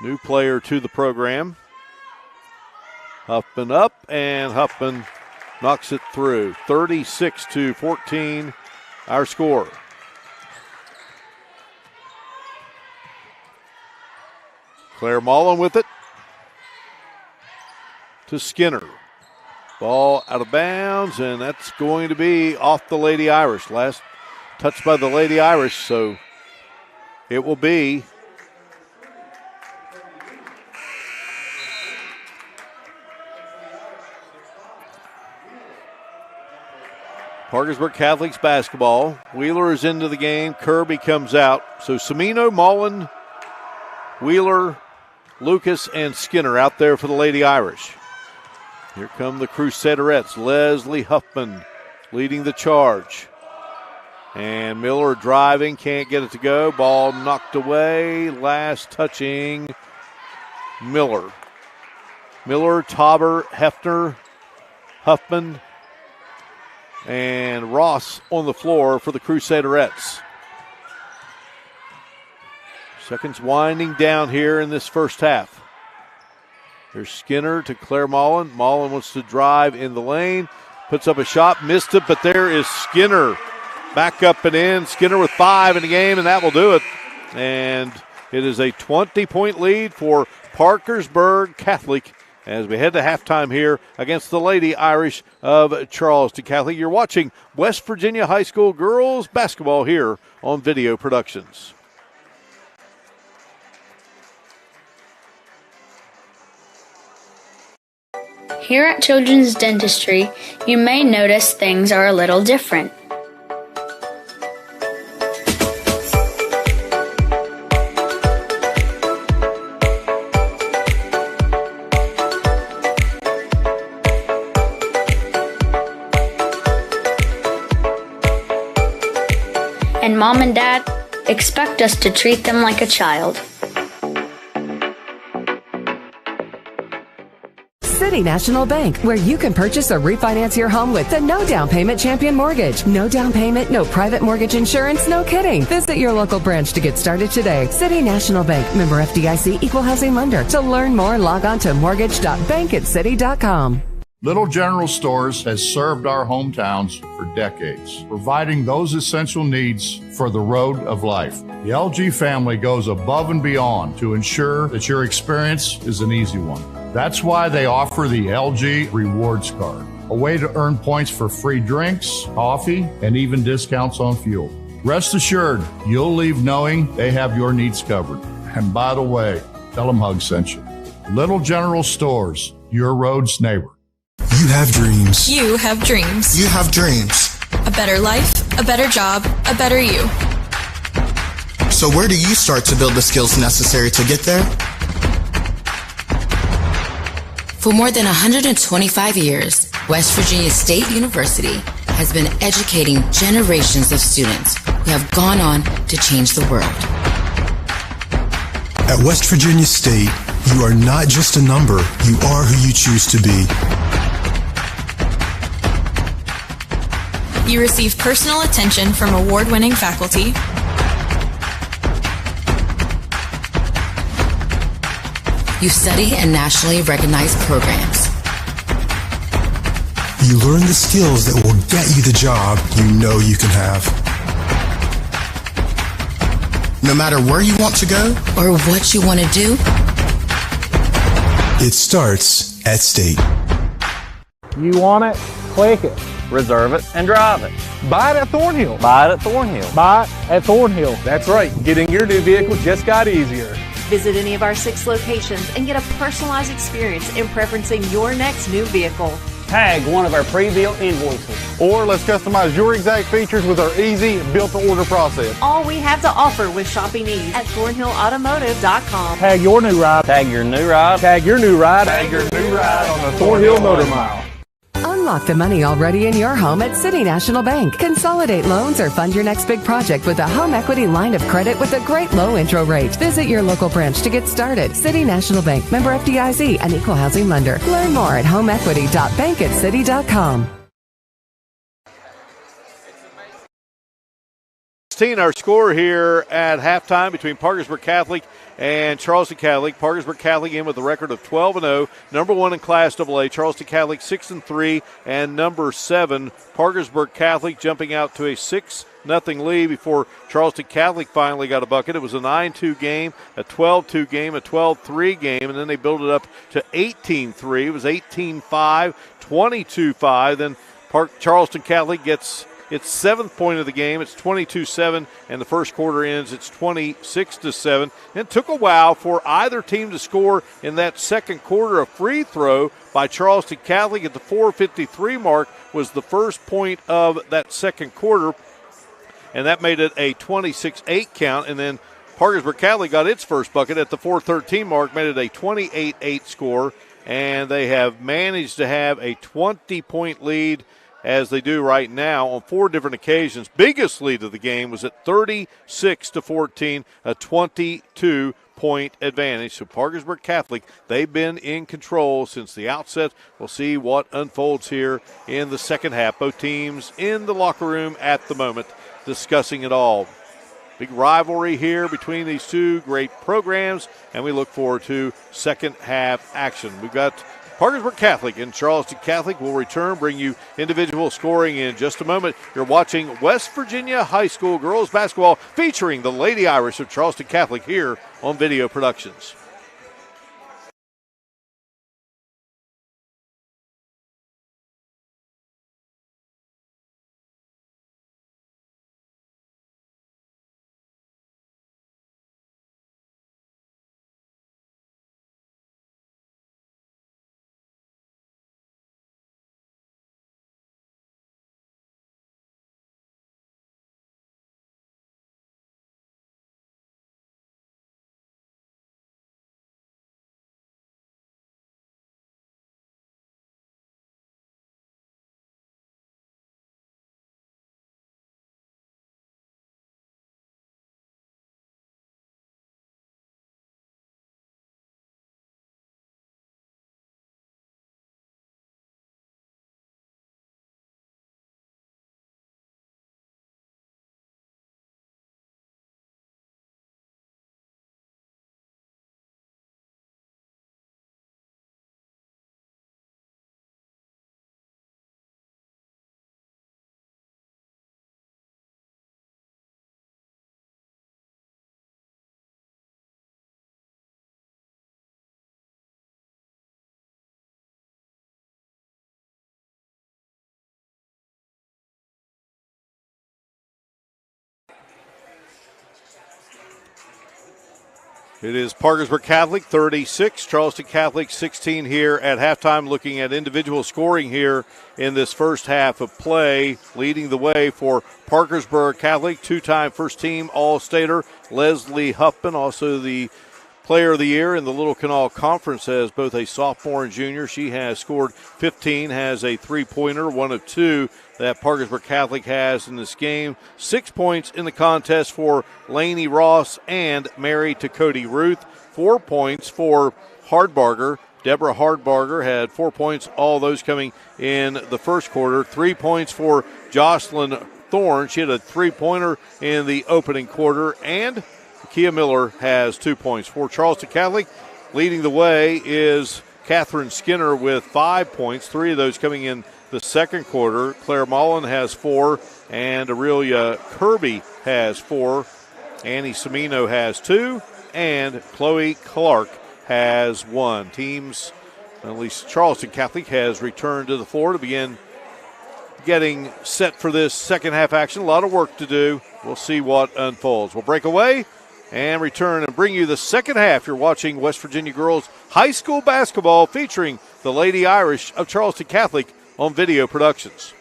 New player to the program. Huffman up, and Huffman knocks it through. 36-14, our score. Claire Mullen with it to Skinner. Ball out of bounds, and that's going to be off the Lady Irish. Last touch by the Lady Irish, so it will be Parkersburg Catholic's basketball. Wheeler is into the game. Kirby comes out. So Semino, Mullen, Wheeler, Lucas, and Skinner out there for the Lady Irish. Here come the Crusaderettes. Leslie Huffman leading the charge. And Miller driving, can't get it to go. Ball knocked away. Last touching Miller. Miller, Tauber, Hefner, Huffman, and Ross on the floor for the Crusaderettes. Seconds winding down here in this first half. There's Skinner to Claire Mullen. Mullen wants to drive in the lane. Puts up a shot, missed it, but there is Skinner. Back up and in. Skinner with 5 in the game, and that will do it. And it is a 20-point lead for Parkersburg Catholic as we head to halftime here against the Lady Irish of Charleston Catholic. You're watching West Virginia High School girls basketball here on Video Productions. Here at Children's Dentistry, you may notice things are a little different. and Mom and Dad expect us to treat them like a child. City National Bank, where you can purchase or refinance your home with the no down payment champion mortgage. No down payment, no private mortgage insurance, no kidding. Visit your local branch to get started today. City National Bank, member FDIC, equal housing lender. To learn more, log on to mortgage.bankatcity.com. Little General Stores has served our hometowns for decades, providing those essential needs for the road of life. The LG family goes above and beyond to ensure that your experience is an easy one. That's why they offer the LG Rewards Card, a way to earn points for free drinks, coffee, and even discounts on fuel. Rest assured, you'll leave knowing they have your needs covered. And by the way, tell them Hug sent you. Little General Stores, your road's neighbor. You have dreams. You have dreams. You have dreams. A better life, a better job, a better you. So where do you start to build the skills necessary to get there? For more than 125 years, West Virginia State University has been educating generations of students who have gone on to change the world. At West Virginia State, you are not just a number, you are who you choose to be. You receive personal attention from award-winning faculty. You study in nationally recognized programs. You learn the skills that will get you the job you know you can have. No matter where you want to go or what you want to do, it starts at State. You want it? Click it. Reserve it and drive it. Buy it at Thornhill. Buy it at Thornhill. Buy it at Thornhill. That's right. Getting your new vehicle just got easier. Visit any of our 6 locations and get a personalized experience in preferencing your next new vehicle. Tag one of our pre-built invoices. Or let's customize your exact features with our easy built-to-order process. All we have to offer with shopping ease at thornhillautomotive.com. Tag your new ride. Tag your new ride. Tag your new ride. Tag your new ride on the Thornhill Motor Mile. Unlock the money already in your home at City National Bank. Consolidate loans or fund your next big project with a home equity line of credit with a great low intro rate. Visit your local branch to get started. City National Bank, member FDIC, an equal housing lender. Learn more at homeequity.bankatcity.com. Our score here at halftime between Parkersburg Catholic and Charleston Catholic. Parkersburg Catholic in with a record of 12-0, number 1 in Class AA. Charleston Catholic 6-3, and number 7. Parkersburg Catholic jumping out to a 6-0 lead before Charleston Catholic finally got a bucket. It was a 9-2 game, a 12-2 game, a 12-3 game, and then they built it up to 18-3. It was 18-5, 22-5. Then Charleston Catholic gets its 7th point of the game. It's 22-7, and the first quarter ends. It's 26-7. It took a while for either team to score in that second quarter. A free throw by Charleston Catholic at the 4:53 mark was the first point of that second quarter, and that made it a 26-8 count. And then Parkersburg Catholic got its first bucket at the 4:13 mark, made it a 28-8 score, and they have managed to have a 20-point lead as they do right now on 4 different occasions. Biggest lead of the game was at 36-14, a 22-point advantage. So Parkersburg Catholic, they've been in control since the outset. We'll see what unfolds here in the second half. Both teams in the locker room at the moment discussing it all. Big rivalry here between these two great programs, and we look forward to second half action. We've got Parkersburg Catholic and Charleston Catholic will return, bring you individual scoring in just a moment. You're watching West Virginia High School girls basketball featuring the Lady Irish of Charleston Catholic here on Video Productions. It is Parkersburg Catholic 36, Charleston Catholic 16 here at halftime. Looking at individual scoring here in this first half of play. Leading the way for Parkersburg Catholic, two-time first-team All-Stater Leslie Huffman, also the Player of the Year in the Little Canal Conference as both a sophomore and junior. She has scored 15, has a three-pointer, one of two that Parkersburg Catholic has in this game. 6 points in the contest for Lainey Ross and Mary Cody Ruth. 4 points for Hardbarger. Deborah Hardbarger had 4 points, all those coming in the first quarter. 3 points for Jocelyn Thorne. She had a three-pointer in the opening quarter. And Kia Miller has 2 points. For Charleston Catholic, leading the way is Catherine Skinner with 5 points. 3 of those coming in the second quarter. Claire Mullen has 4, and Aurelia Kirby has 4. Annie Semino has 2, and Chloe Clark has 1. Teams, at least Charleston Catholic, has returned to the floor to begin getting set for this second half action. A lot of work to do. We'll see what unfolds. We'll break away and return and bring you the second half. You're watching West Virginia Girls High School Basketball featuring the Lady Irish of Charleston Catholic on Video Productions.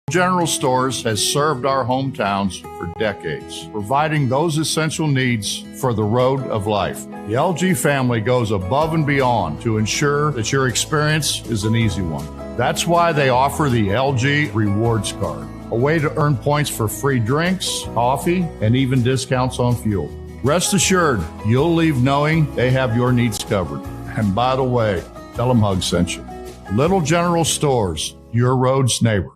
General Stores has served our hometowns for decades, providing those essential needs for the road of life. The LG family goes above and beyond to ensure that your experience is an easy one. That's why they offer the LG Rewards Card, a way to earn points for free drinks, coffee, and even discounts on fuel. Rest assured, you'll leave knowing they have your needs covered. And by the way, tell them Hug sent you. Little General Stores, your road's neighbor.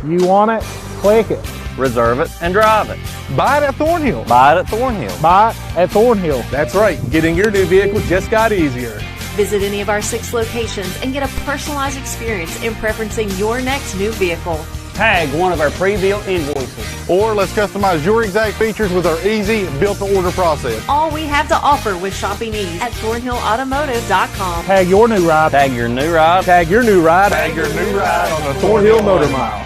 You want it? Click it. Reserve it and drive it. Buy it at Thornhill. Buy it at Thornhill. Buy it at Thornhill. That's right. Getting your new vehicle just got easier. Visit any of our 6 locations and get a personalized experience in preferencing your next new vehicle. Tag one of our pre-built invoices. Or let's customize your exact features with our easy built-to-order process. All we have to offer with shopping ease at ThornhillAutomotive.com. Tag your new ride. Tag your new ride. Tag your new ride. Tag your new ride on the Thornhill Motor Mile.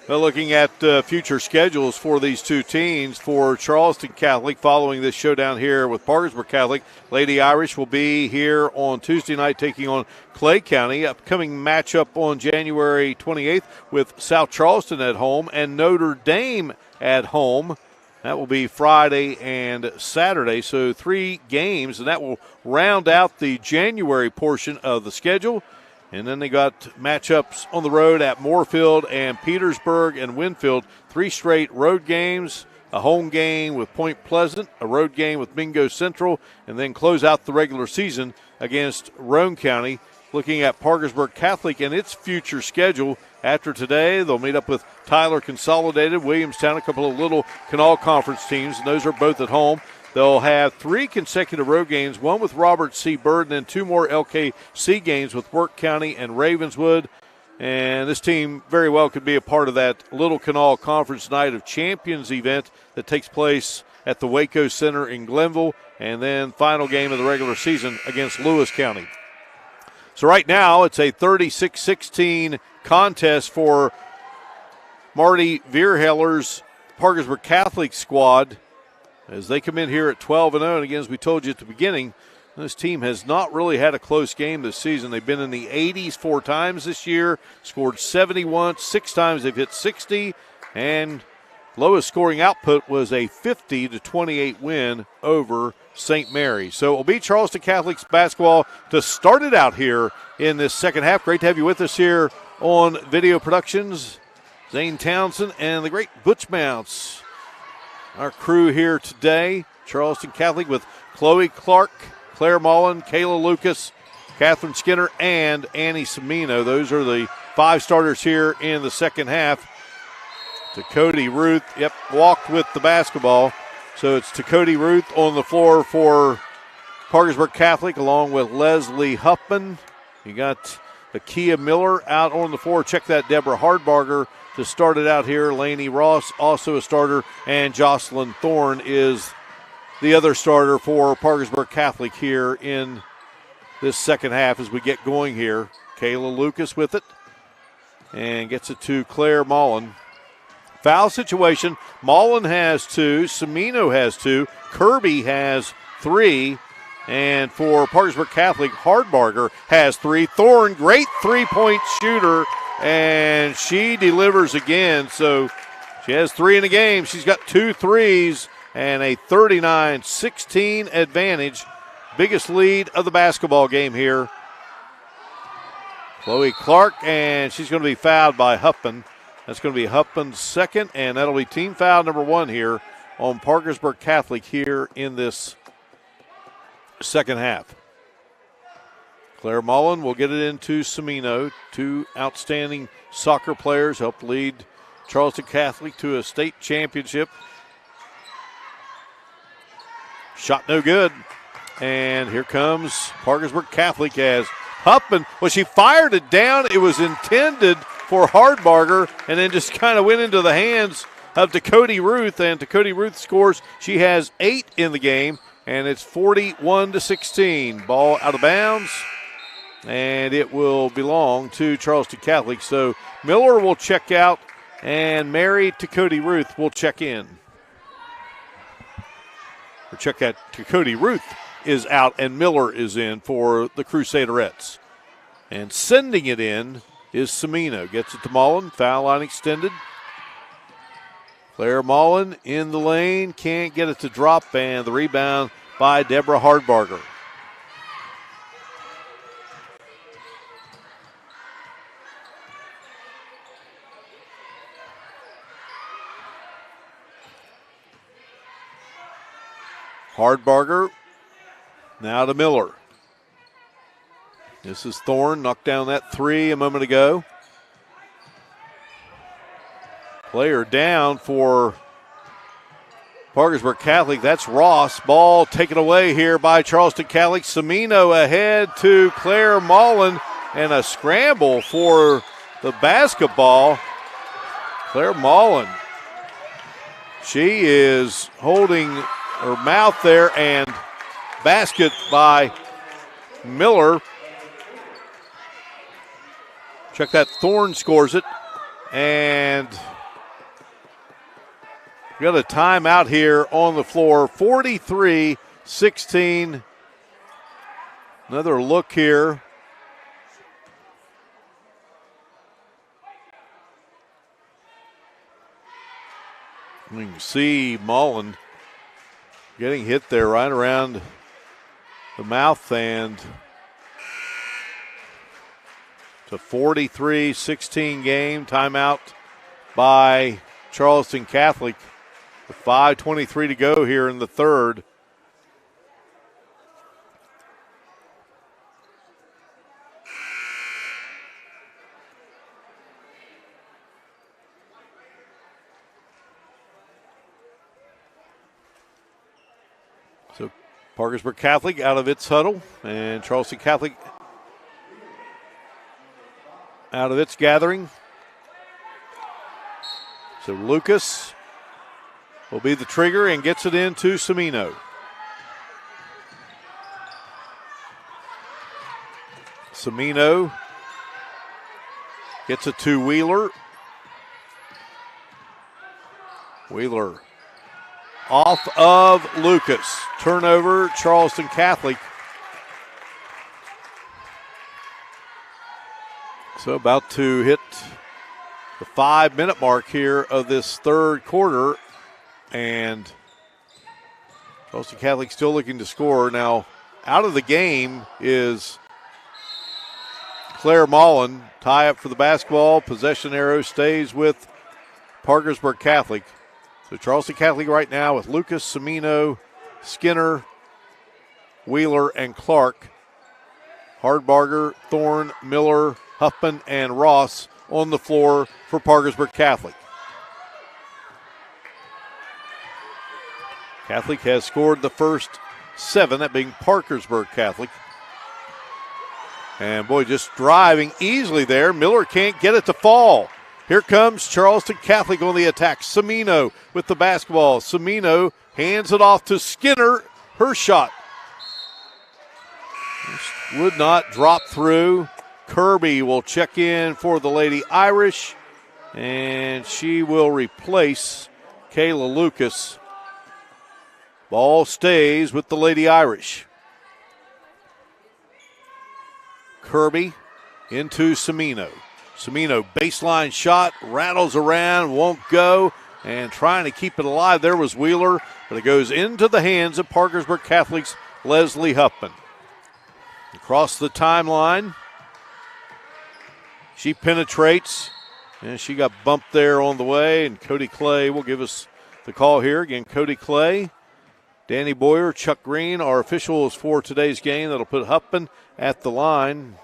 Well, looking at future schedules for these two teams, for Charleston Catholic, following this showdown here with Parkersburg Catholic, Lady Irish will be here on Tuesday night taking on Clay County. Upcoming matchup on January 28th with South Charleston at home and Notre Dame at home. That will be Friday and Saturday, so 3 games, and that will round out the January portion of the schedule. And then they got matchups on the road at Moorfield and Petersburg and Winfield. 3 straight road games, a home game with Point Pleasant, a road game with Mingo Central, and then close out the regular season against Roane County. Looking at Parkersburg Catholic and its future schedule, after today they'll meet up with Tyler Consolidated, Williamstown, a couple of Little Canal Conference teams, and those are both at home. They'll have 3 consecutive road games, one with Robert C. Byrd, and then 2 more LKC games with Work County and Ravenswood. And this team very well could be a part of that Little Canal Conference Night of Champions event that takes place at the Waco Center in Glenville, and then final game of the regular season against Lewis County. So right now it's a 36-16 contest for Marty Vierheller's Parkersburg Catholic squad, as they come in here at 12-0. And again, as we told you at the beginning, this team has not really had a close game this season. They've been in the 80s 4 times this year, scored 71, 6 times they've hit 60, and lowest scoring output was a 50-28 win over St. Mary. So it will be Charleston Catholic's basketball to start it out here in this second half. Great to have you with us here on Video Productions. Zane Townsend and the great Butch Mounts, our crew here today. Charleston Catholic with Chloe Clark, Claire Mullen, Kayla Lucas, Catherine Skinner, and Annie Semino. Those are the 5 starters here in the second half. Cody Ruth, walked with the basketball. So it's Cody Ruth on the floor for Parkersburg Catholic along with Leslie Huffman. You got Akia Miller out on the floor. Check that, Deborah Hardbarger to start it out here. Lainey Ross also a starter, and Jocelyn Thorne is the other starter for Parkersburg Catholic here in this second half as we get going here. Kayla Lucas with it and gets it to Claire Mullen. Foul situation. Mullen has 2. Semino has 2. Kirby has 3. And for Parkersburg Catholic, Hardbarger has 3. Thorne, great three-point shooter, and she delivers again. So she has 3 in the game. She's got 2 threes and a 39-16 advantage. Biggest lead of the basketball game here. Chloe Clark, and she's going to be fouled by Huffman. That's going to be Huffman's second, and that'll be team foul number 1 here on Parkersburg Catholic here in this second half. Claire Mullen will get it into Semino. 2 outstanding soccer players helped lead Charleston Catholic to a state championship. Shot no good. And here comes Parkersburg Catholic as Huffman. Well, she fired it down. It was intended for Hardbarger and then just kind of went into the hands of Dakota Ruth. And Dakota Ruth scores. She has 8 in the game, and it's 41-16. Ball out of bounds, and it will belong to Charleston Catholic. So Miller will check out, and Mary Dakota Ruth will check in. Or check out, Dakota Ruth is out and Miller is in for the Crusaderettes. And sending it in is Semino. Gets it to Mullen. Foul line extended. Claire Mullen in the lane. Can't get it to drop, and the rebound by Deborah Hardbarger. Hardbarger now to Miller. This is Thorne, knocked down that 3 a moment ago. Player down for Parkersburg Catholic. That's Ross. Ball taken away here by Charleston Catholic. Semino ahead to Claire Mullen, and a scramble for the basketball. Claire Mullen. She is holding her mouth there, and basket by Miller. Check that, Thorne scores it, and we got a timeout here on the floor. 43-16. Another look here. You can see Mullen getting hit there right around the mouth, and it's a 43-16 game. Timeout by Charleston Catholic with 5:23 to go here in the third. So Parkersburg Catholic out of its huddle, and Charleston Catholic out of its gathering. So Lucas will be the trigger and gets it into Semino. Semino gets it to Wheeler. Wheeler off of Lucas. Turnover, Charleston Catholic. So about to hit the 5-minute mark here of this third quarter, and Charleston Catholic still looking to score. Now, out of the game is Claire Mullen. Tie up for the basketball. Possession arrow stays with Parkersburg Catholic. So Charleston Catholic right now with Lucas, Semino, Skinner, Wheeler, and Clark. Hardbarger, Thorne, Miller, Huffman, and Ross on the floor for Parkersburg Catholic. Catholic has scored the first 7, that being Parkersburg Catholic. And boy, just driving easily there. Miller can't get it to fall. Here comes Charleston Catholic on the attack. Cimino with the basketball. Cimino hands it off to Skinner. Her shot would not drop through. Kirby will check in for the Lady Irish, and she will replace Kayla Lucas. Ball stays with the Lady Irish. Kirby into Cimino. Cimino, baseline shot, rattles around, won't go, and trying to keep it alive. There was Wheeler, but it goes into the hands of Parkersburg Catholic's Leslie Huffman. Across the timeline, she penetrates, and she got bumped there on the way, and Cody Clay will give us the call here. Again, Cody Clay, Danny Boyer, Chuck Green, our officials for today's game. That'll put Huffman at the line.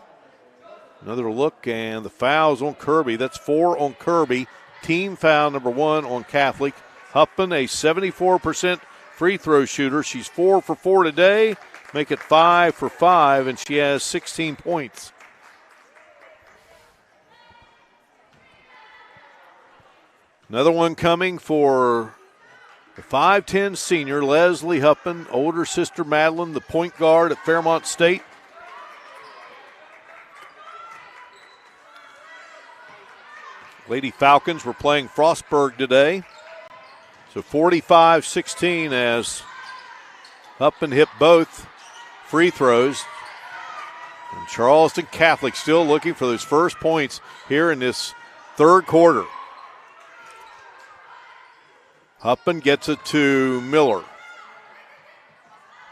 Another look, and the foul's on Kirby. That's 4 on Kirby. Team foul number 1 on Catholic. Huffman, a 74% free throw shooter. She's 4 for 4 today. Make it 5 for 5, and she has 16 points. Another one coming for the 5'10 senior, Leslie Huffman, older sister Madeline, the point guard at Fairmont State. Lady Falcons were playing Frostburg today. So 45-16 as Huffman hit both free throws. And Charleston Catholic still looking for those first points here in this third quarter. Huffman gets it to Miller.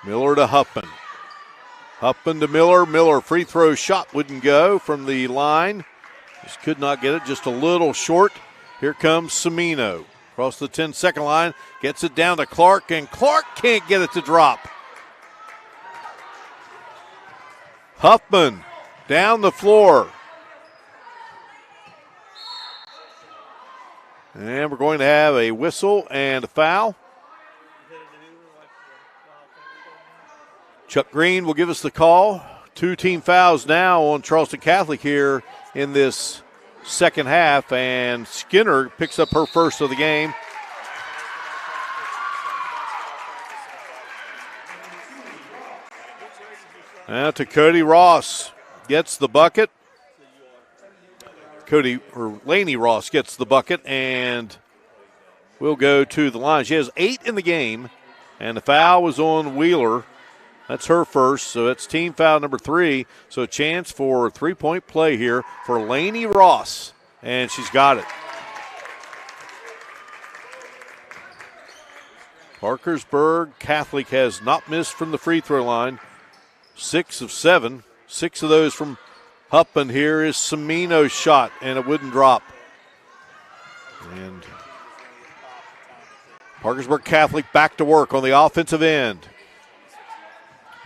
Miller to Huffman. Huffman to Miller. Miller free throw shot wouldn't go from the line. Just could not get it, just a little short. Here comes Cimino. Across the 10-second line, gets it down to Clark, and Clark can't get it to drop. Huffman down the floor. And we're going to have a whistle and a foul. Chuck Green will give us the call. 2 team fouls now on Charleston Catholic here in this second half, and Skinner picks up her first of the game. Now to Cody Ross, gets the bucket. Laney Ross gets the bucket, and we'll go to the line. She has 8 in the game, and the foul was on Wheeler. That's her first, so it's team foul number 3. So a chance for 3-point play here for Laney Ross, and she's got it. Parkersburg Catholic has not missed from the free throw line. 6 of 7. 6 of those from Huffman. Here is Cimino's shot, and it wouldn't drop. And Parkersburg Catholic back to work on the offensive end.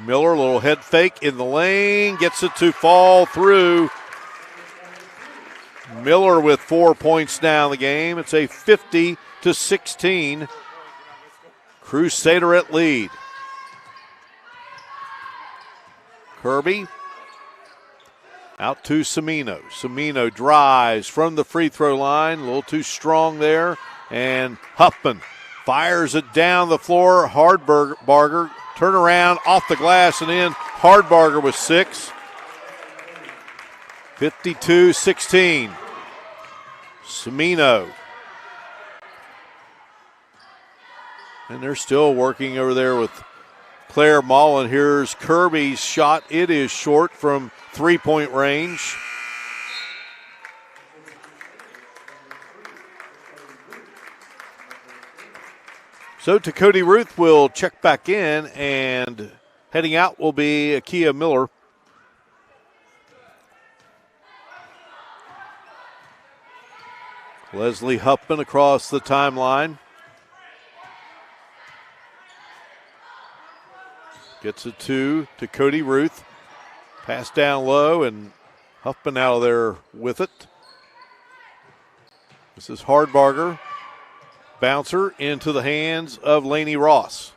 Miller, a little head fake in the lane, gets it to fall through. Miller with 4 points now in the game. It's a 50-16 Crusader at lead. Kirby out to Cimino. Cimino drives from the free throw line, a little too strong there, and Huffman fires it down the floor. Hardbarger turn around off the glass and in. Hardbarger with 6. 52-16. Cimino. And they're still working over there with Claire Mullen. Here's Kirby's shot. It is short from 3-point range. So Cody Ruth will check back in, and heading out will be Akia Miller. Leslie Huffman across the timeline. Gets it to Cody Ruth. Pass down low, and Huffman out of there with it. This is Hardbarger. Bouncer into the hands of Laney Ross.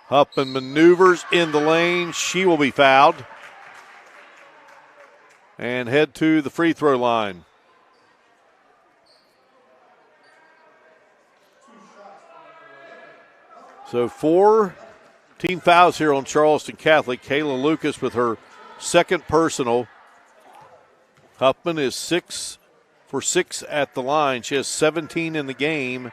Huffman maneuvers in the lane. She will be fouled. and head to the free throw line. So 4 team fouls here on Charleston Catholic. Kayla Lucas with her second personal. Huffman is 6 for 6 at the line. She has 17 in the game.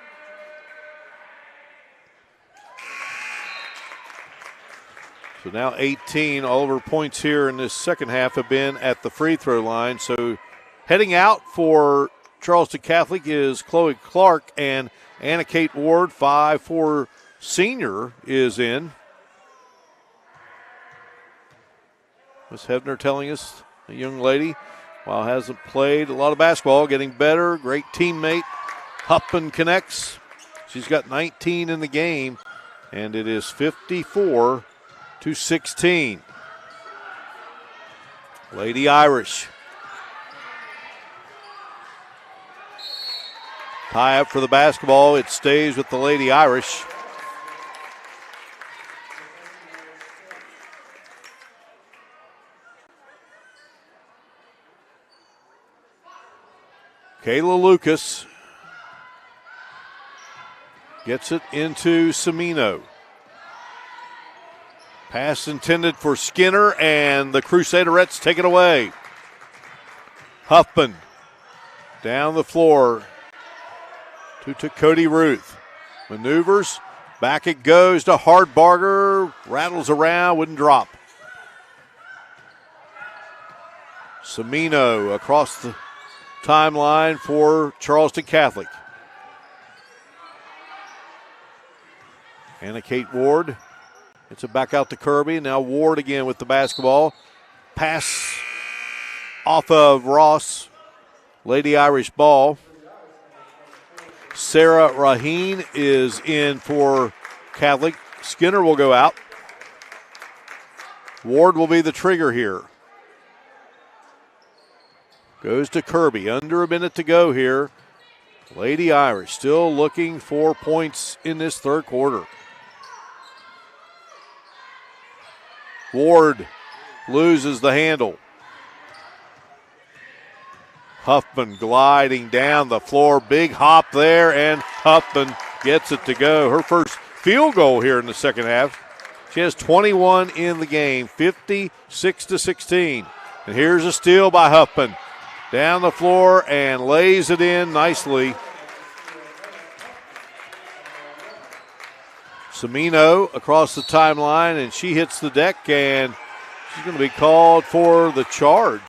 So now 18. All of her points here in this second half have been at the free throw line. So heading out for Charleston Catholic is Chloe Clark, and Anna Kate Ward, 5'4" senior, is in. Miss Hebner telling us, a young lady, while hasn't played a lot of basketball, getting better. Great teammate. Huffman connects. She's got 19 in the game, and it is 54-16. Lady Irish. Tie up for the basketball. It stays with the Lady Irish. Kayla Lucas gets it into Semino. Pass intended for Skinner, and the Crusaderettes take it away. Huffman down the floor to Cody Ruth. Maneuvers, back it goes to Hardbarger, rattles around, wouldn't drop. Semino across the timeline for Charleston Catholic. Anna Kate Ward. It's a back out to Kirby. Now Ward again with the basketball. Pass off of Ross. Lady Irish ball. Sarah Raheen is in for Catholic. Skinner will go out. Ward will be the trigger here. Goes to Kirby. Under a minute to go here. Lady Irish still looking for points in this third quarter. Ward loses the handle. Huffman gliding down the floor. Big hop there, and Huffman gets it to go. Her first field goal here in the second half. She has 21 in the game, 56-16. And here's a steal by Huffman. Down the floor and lays it in nicely. Semino across the timeline, and she hits the deck, and she's going to be called for the charge.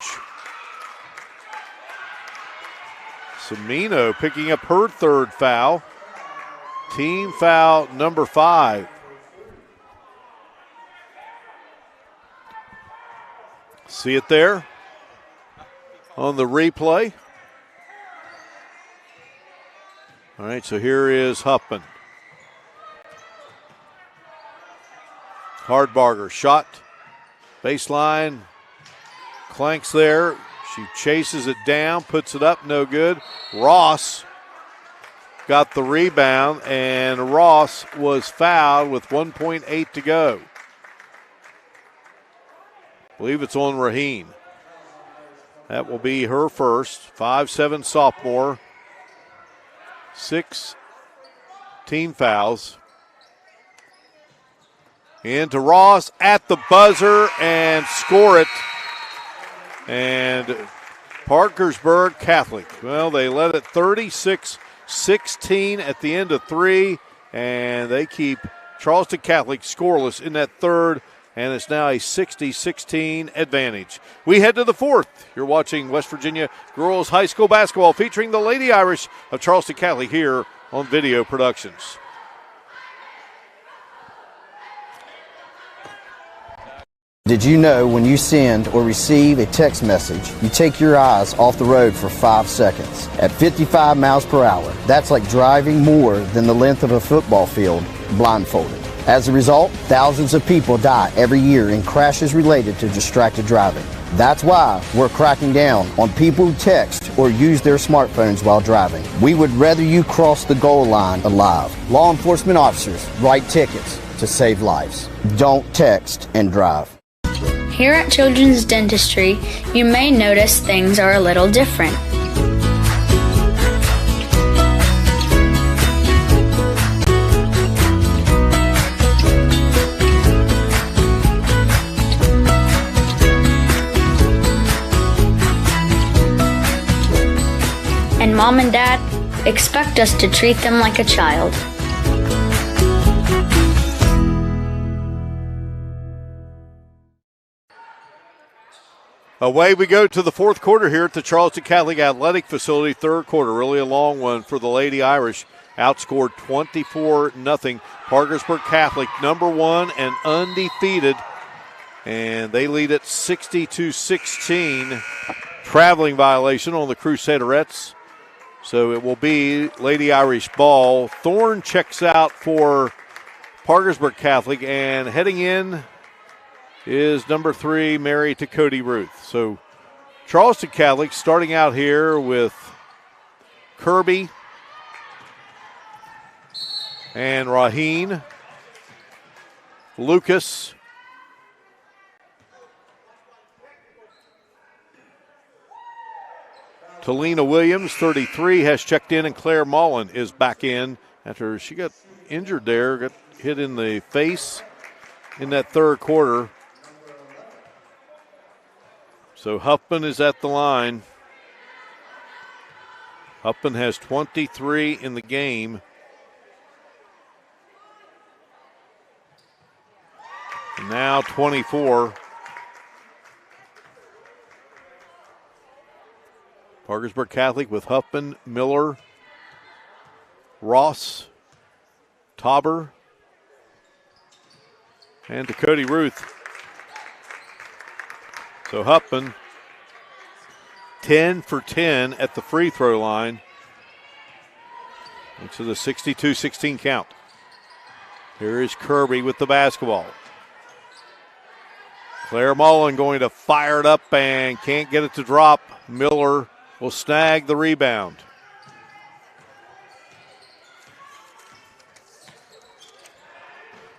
Semino picking up her third foul. Team foul number 5. See it there on the replay. All right, so here is Huffman. Hardbarger shot, baseline, clanks there. She chases it down, puts it up, no good. Ross got the rebound, and Ross was fouled with 1.8 to go. I believe it's on Raheen. That will be her first. 5'7" sophomore. 6 team fouls. Into Ross at the buzzer and score it. And Parkersburg Catholic, well, they led it 36-16 at the end of 3, and they keep Charleston Catholic scoreless in that third, and it's now a 60-16 advantage. We head to the fourth. You're watching West Virginia Girls High School Basketball featuring the Lady Irish of Charleston Catholic here on Video Productions. Did you know when you send or receive a text message, you take your eyes off the road for 5 seconds? At 55 miles per hour, that's like driving more than the length of a football field blindfolded. As a result, thousands of people die every year in crashes related to distracted driving. That's why we're cracking down on people who text or use their smartphones while driving. We would rather you cross the goal line alive. Law enforcement officers write tickets to save lives. Don't text and drive. Here at Children's Dentistry, you may notice things are a little different. And Mom and Dad expect us to treat them like a child. Away we go to the fourth quarter here at the Charleston Catholic Athletic Facility. Third quarter, really a long one for the Lady Irish. Outscored 24-0. Parkersburg Catholic, number one and undefeated. And they lead at 60-16. Traveling violation on the Crusaders. So it will be Lady Irish ball. Thorne checks out for Parkersburg Catholic, and heading in is number 3, Mary Cody Ruth. So Charleston Catholic starting out here with Kirby and Raheen, Lucas, Talina Williams, 33, has checked in, and Claire Mullen is back in after she got injured there, got hit in the face in that third quarter. So Huffman is at the line. Huffman has 23 in the game. And now 24. Parkersburg Catholic with Huffman, Miller, Ross, Tauber, and Cody Ruth. So Huffman, 10 for 10 at the free throw line. Into the 62-16 count. Here is Kirby with the basketball. Claire Mullen going to fire it up and can't get it to drop. Miller will snag the rebound.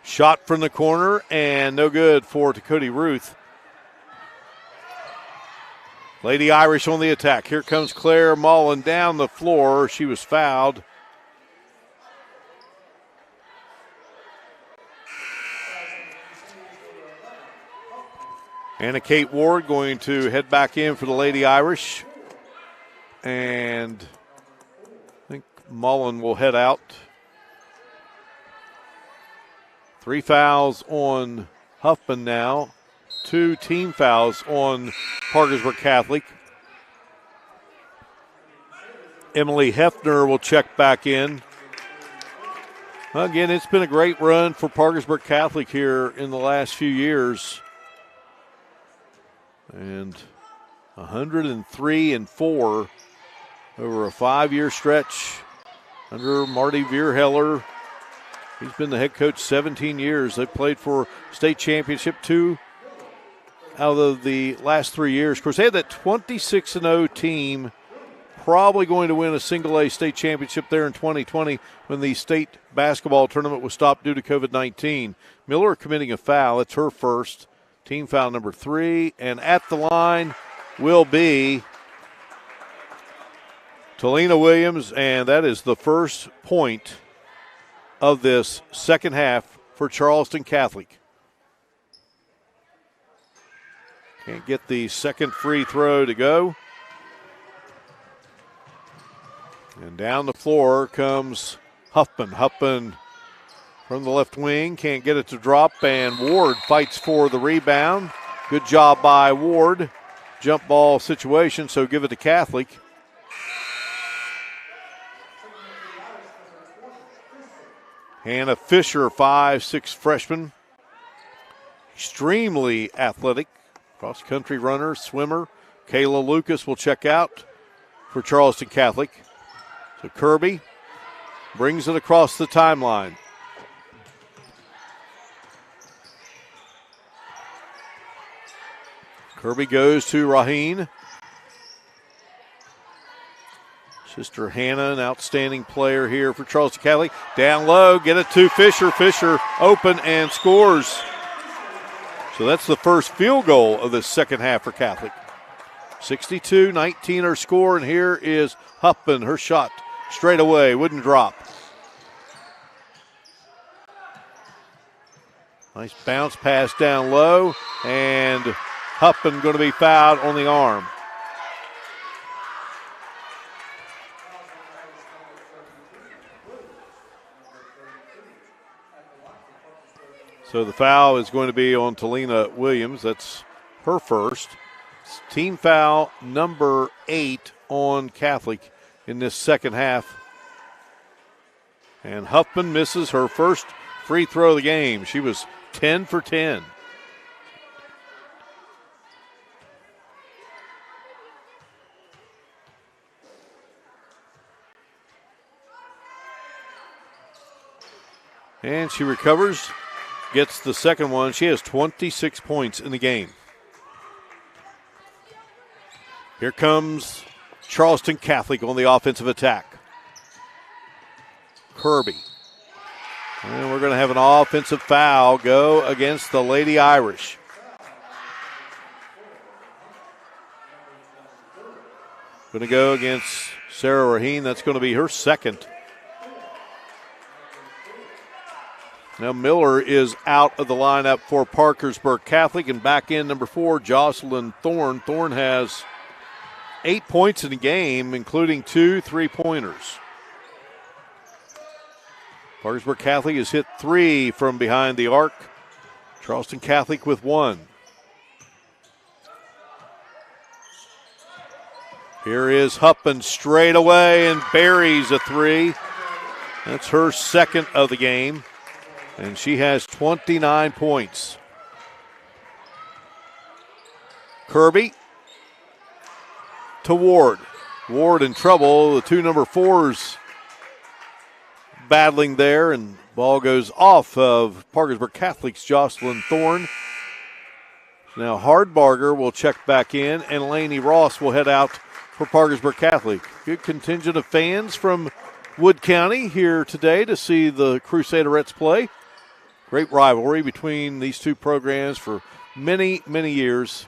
Shot from the corner and no good for Cody Ruth. Lady Irish on the attack. Here comes Claire Mullen down the floor. She was fouled. Anna Kate Ward going to head back in for the Lady Irish. And I think Mullen will head out. 3 fouls on Huffman now. 2 team fouls on Parkersburg Catholic. Emily Hefner will check back in. Again, it's been a great run for Parkersburg Catholic here in the last few years. And 103-4 over a 5-year stretch under Marty Vierheller. He's been the head coach 17 years. They've played for state championship 2 out of the last 3 years. Of course, they had that 26-0 team, probably going to win a single-A state championship there in 2020 when the state basketball tournament was stopped due to COVID-19. Miller committing a foul. It's her first. Team foul number 3. And at the line will be Talina Williams, and that is the first point of this second half for Charleston Catholic. Can't get the second free throw to go. And down the floor comes Huffman. Huffman from the left wing, can't get it to drop, and Ward fights for the rebound. Good job by Ward. Jump ball situation, so give it to Catholic. Hannah Fisher, 5'6" freshman. Extremely athletic. Cross-country runner, swimmer. Kayla Lucas will check out for Charleston Catholic. So Kirby brings it across the timeline. Kirby goes to Raheen. Sister Hannah, an outstanding player here for Charleston Catholic. Down low, get it to Fisher. Fisher open and scores. So that's the first field goal of the second half for Catholic. 62-19 her score, and here is Huffman. Her shot straight away, wouldn't drop. Nice bounce pass down low, and Huffman going to be fouled on the arm. So the foul is going to be on Talina Williams. That's her first. It's team foul number 8 on Catholic in this second half. And Huffman misses her first free throw of the game. She was 10 for 10. And she recovers, gets the second one. She has 26 points in the game. Here comes Charleston Catholic on the offensive attack. Kirby. And we're going to have an offensive foul go against the Lady Irish. Going to go against Sarah Raheen. That's going to be her second. Now Miller is out of the lineup for Parkersburg Catholic, and back in number 4, Jocelyn Thorne. Thorne has 8 points in the game, including 2 3-pointers. Parkersburg Catholic has hit 3 from behind the arc. Charleston Catholic with 1. Here is Huffman straight away and buries a 3. That's her second of the game. And she has 29 points. Kirby to Ward. Ward in trouble. The 2 number 4s battling there, and ball goes off of Parkersburg Catholic's Jocelyn Thorne. Now Hardbarger will check back in, and Laney Ross will head out for Parkersburg Catholic. Good contingent of fans from Wood County here today to see the Crusaderettes play. Great rivalry between these two programs for many, many years.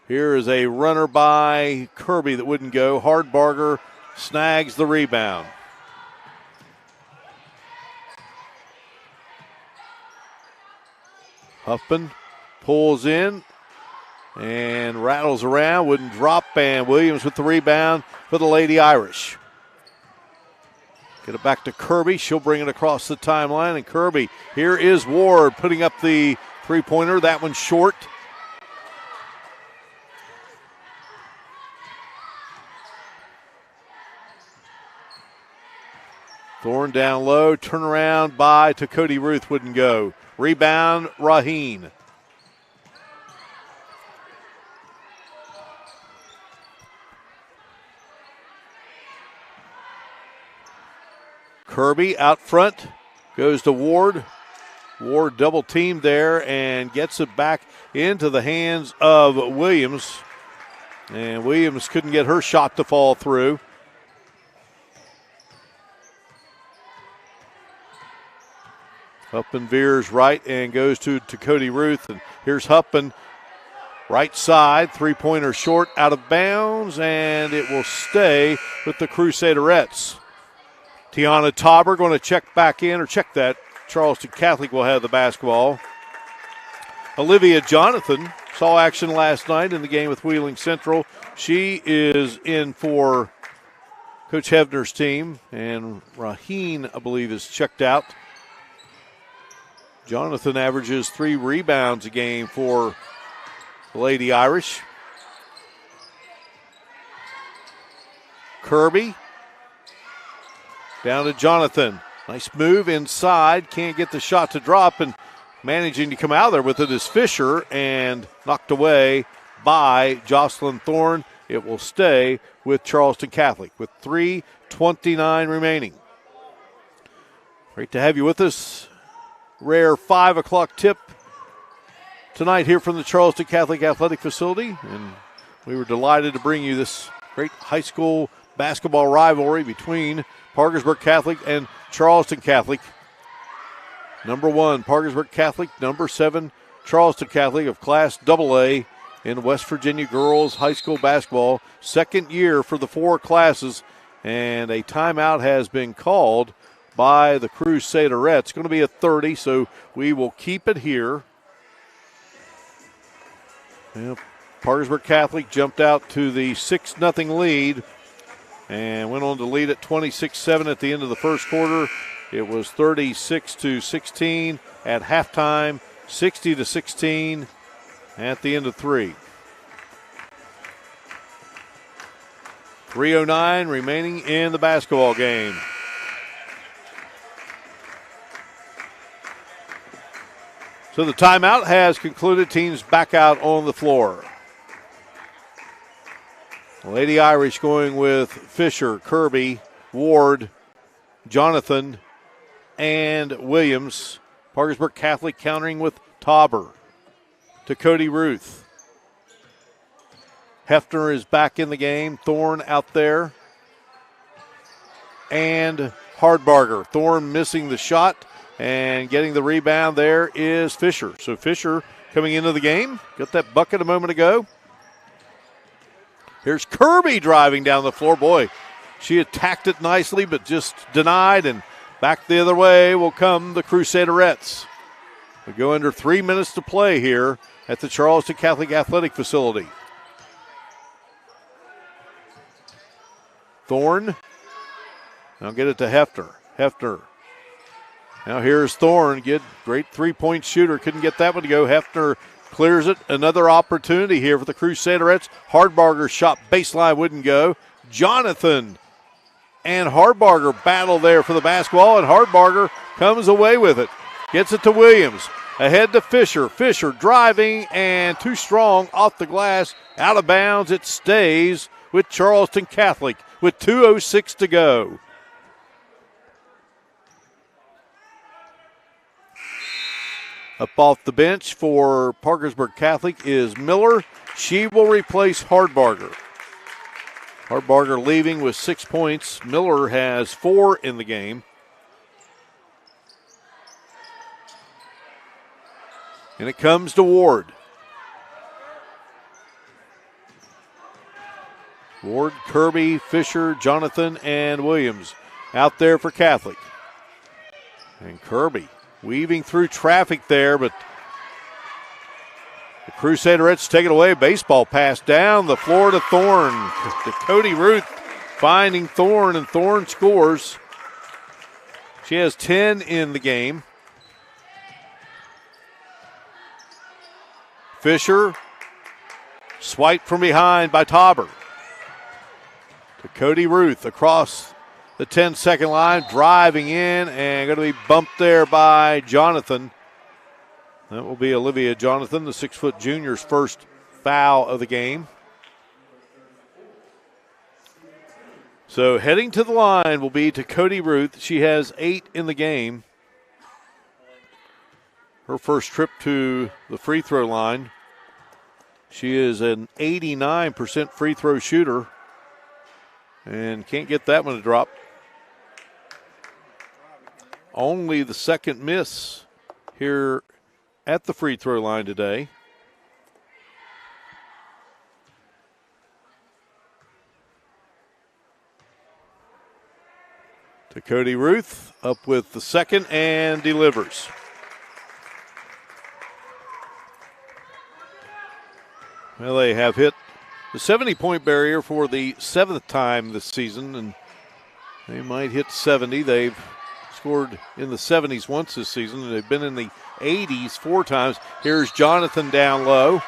Here is a runner by Kirby that wouldn't go. Hardbarger snags the rebound. Huffman pulls in and rattles around, wouldn't drop, and Williams with the rebound for the Lady Irish. Get it back to Kirby. She'll bring it across the timeline, and Kirby, here is Ward putting up the three-pointer. That one's short. Thorne down low, turnaround by to Cody Ruth, wouldn't go. Rebound, Raheen. Kirby out front, goes to Ward. Ward double teamed there and gets it back into the hands of Williams. And Williams couldn't get her shot to fall through. Huffman veers right and goes to Cody Ruth. And here's Huffman, right side, three-pointer short, out of bounds, and it will stay with the Crusaderettes. Tiana Tauber going to check back in, or check that. Charleston Catholic will have the basketball. Olivia Jonathan saw action last night in the game with Wheeling Central. She is in for Coach Hebner's team, and Raheen, I believe, is checked out. Jonathan averages 3 rebounds a game for the Lady Irish. Kirby down to Jonathan. Nice move inside. Can't get the shot to drop, and managing to come out there with it is Fisher, and knocked away by Jocelyn Thorne. It will stay with Charleston Catholic with 3:29 remaining. Great to have you with us. Rare 5 o'clock tip tonight here from the Charleston Catholic Athletic Facility, and we were delighted to bring you this great high school basketball rivalry between Parkersburg Catholic and Charleston Catholic. Number 1, Parkersburg Catholic. Number 7, Charleston Catholic of Class AA in West Virginia girls high school basketball. Second year for the 4 classes, and a timeout has been called by the Crusaderettes. It's going to be a 30, so we will keep it here. Parkersburg Catholic jumped out to the 6-0 lead and went on to lead at 26-7 at the end of the first quarter. It was 36-16 at halftime, 60-16 at the end of 3. 3:09 remaining in the basketball game. So the timeout has concluded. Teams back out on the floor. Lady Irish going with Fisher, Kirby, Ward, Jonathan, and Williams. Parkersburg Catholic countering with Tauber to Cody Ruth. Hefner is back in the game. Thorne out there. And Hardbarger. Thorne missing the shot and getting the rebound there is Fisher. So Fisher coming into the game. Got that bucket a moment ago. Here's Kirby driving down the floor. Boy, she attacked it nicely but just denied, and back the other way will come the Crusaderettes. We go under 3 minutes to play here at the Charleston Catholic Athletic Facility. Thorne. Now get it to Hefner. Hefner. Now here's Thorne. Great three-point shooter. Couldn't get that one to go. Hefner clears it. Another opportunity here for the Crusaderettes. Hardbarger shot baseline wouldn't go. Jonathan and Hardbarger battle there for the basketball, and Hardbarger comes away with it. Gets it to Williams. Ahead to Fisher. Fisher driving and too strong off the glass. Out of bounds. It stays with Charleston Catholic with 2:06 to go. Up off the bench for Parkersburg Catholic is Miller. She will replace Hardbarger. Hardbarger leaving with 6 points. Miller has 4 in the game. And it comes to Ward. Ward, Kirby, Fisher, Jonathan, and Williams out there for Catholic. And Kirby weaving through traffic there, but the Crusaderettes take it away. Baseball pass down the floor to Thorne. To Cody Ruth finding Thorne, and Thorne scores. She has 10 in the game. Fisher swiped from behind by Tauber. To Cody Ruth across the 10-second line, driving in and going to be bumped there by Jonathan. That will be Olivia Jonathan, the 6-foot junior's first foul of the game. So heading to the line will be to Cody Ruth. She has 8 in the game. Her first trip to the free throw line. She is an 89% free throw shooter and can't get that one to drop. Only the second miss here at the free throw line today. To Cody Ruth, up with the second and delivers. Well, they have hit the 70-point barrier for the 7th time this season, and they might hit 70. They've scored in the 70s once this season, and they've been in the 80s 4 times. Here's Jonathan down low.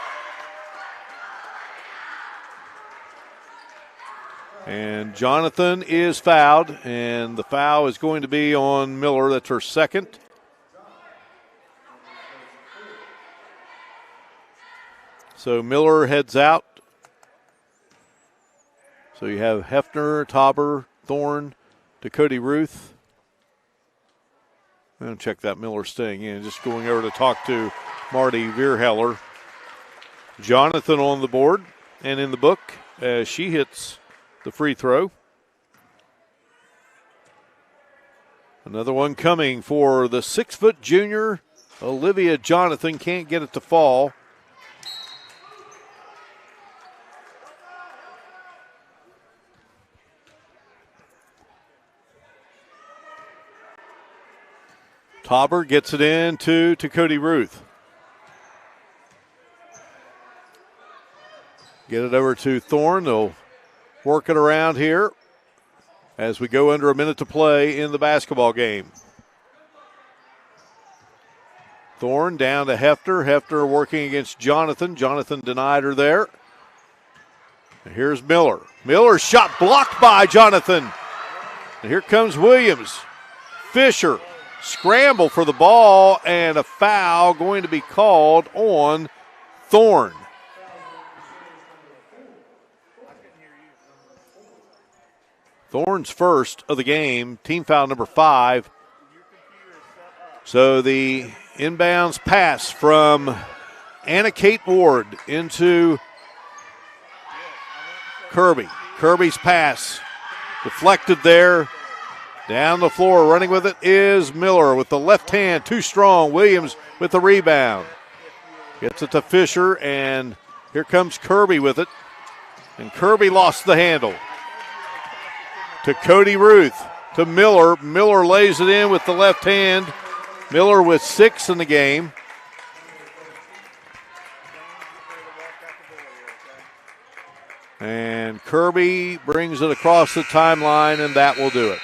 And Jonathan is fouled, and the foul is going to be on Miller. That's her second. So Miller heads out. So you have Hefner, Tauber, Thorne, to Cody Ruth. I'm going to check that Miller staying in. Just going over to talk to Marty Vierheller. Jonathan on the board and in the book as she hits the free throw. Another one coming for the 6-foot junior Olivia Jonathan can't get it to fall. Tauber gets it in to Cody Ruth. Get it over to Thorne. They'll work it around here as we go under a minute to play in the basketball game. Thorne down to Hefner. Hefner working against Jonathan. Jonathan denied her there. And here's Miller. Miller's shot blocked by Jonathan. And here comes Williams. Fisher scramble for the ball, and a foul going to be called on Thorne. Thorne's first of the game, team foul number 5. So the inbounds pass from Anna Kate Ward into Kirby. Kirby's pass deflected there. Down the floor, running with it is Miller with the left hand, too strong. Williams with the rebound. Gets it to Fisher, and here comes Kirby with it. And Kirby lost the handle. To Cody Ruth, to Miller. Miller lays it in with the left hand. Miller with 6 in the game. And Kirby brings it across the timeline, and that will do it.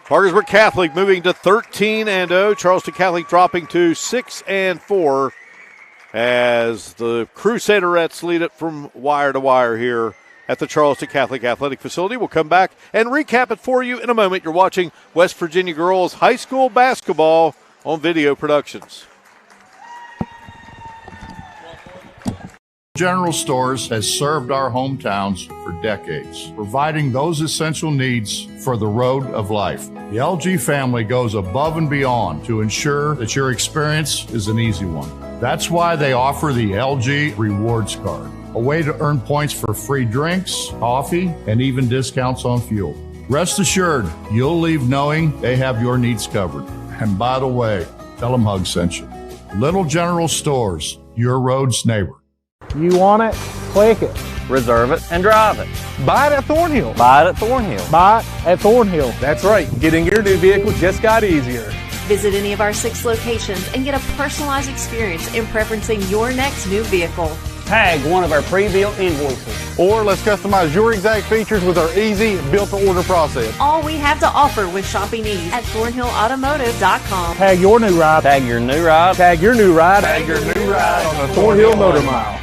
Parkersburg Catholic moving to 13-0. Charleston Catholic dropping to 6-4 as the Crusaderettes lead it from wire to wire here at the Charleston Catholic Athletic Facility. We'll come back and recap it for you in a moment. You're watching West Virginia Girls High School Basketball on Video Productions. General Stores has served our hometowns for decades, providing those essential needs for the road of life. The LG family goes above and beyond to ensure that your experience is an easy one. That's why they offer the LG Rewards Card, a way to earn points for free drinks, coffee, and even discounts on fuel. Rest assured, you'll leave knowing they have your needs covered. And by the way, tell them Hug sent you. Little General Stores, your road's neighbor. You want it? Click it. Reserve it and drive it. Buy it at Thornhill. Buy it at Thornhill. Buy it at Thornhill. That's right. Getting your new vehicle just got easier. Visit any of our 6 locations and get a personalized experience in preferencing your next new vehicle. Tag one of our pre-built invoices. Or let's customize your exact features with our easy built-to-order process. All we have to offer with shopping ease at ThornhillAutomotive.com. Tag your new ride. Tag your new ride. Tag your new ride. Tag your new ride on the Thornhill Motor Mile.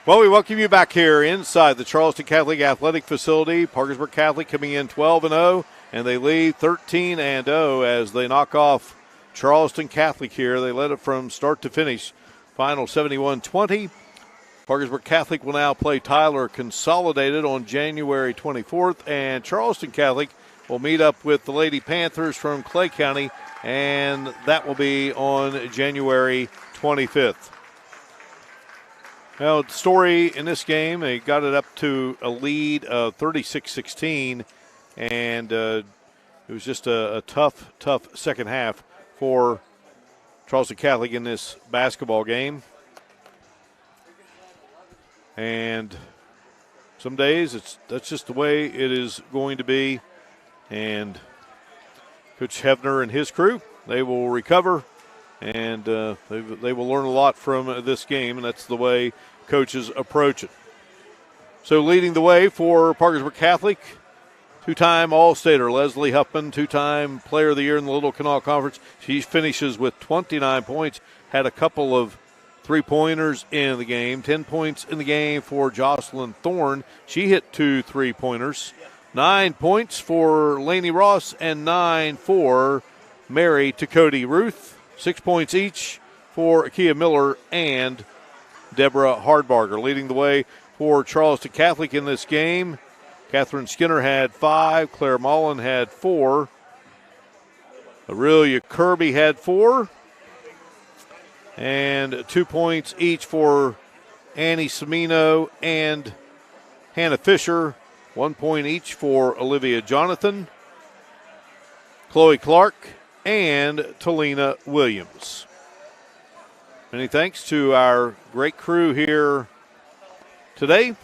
Well, we welcome you back here inside the Charleston Catholic Athletic Facility. Parkersburg Catholic coming in 12-0, and they lead 13-0 as they knock off Charleston Catholic here. They led it from start to finish. Final 71-20. Parkersburg Catholic will now play Tyler Consolidated on January 24th, and Charleston Catholic will meet up with the Lady Panthers from Clay County, and that will be on January 25th. Well, the story in this game, they got it up to a lead of 36-16, and it was just a tough second half for Charleston Catholic in this basketball game. And some days that's just the way it is going to be. And Coach Hefner and his crew, they will recover, and they will learn a lot from this game, and that's the way coaches approach it. So leading the way for Parkersburg Catholic, two-time All-Stater Leslie Huffman, two-time Player of the Year in the Little Kanawha Conference. She finishes with 29 points, had a couple of three-pointers in the game. 10 points in the game for Jocelyn Thorne. She hit 2 3-pointers. 9 points for Lainey Ross and 9 for Mary Cody Ruth. 6 points each for Akia Miller and Deborah Hardbarger. Leading the way for Charleston Catholic in this game, Catherine Skinner had 5. Claire Mullen had 4. Aurelia Kirby had 4. And 2 points each for Annie Semino and Hannah Fisher. 1 point each for Olivia Jonathan, Chloe Clark, and Talina Williams. Many thanks to our great crew here today.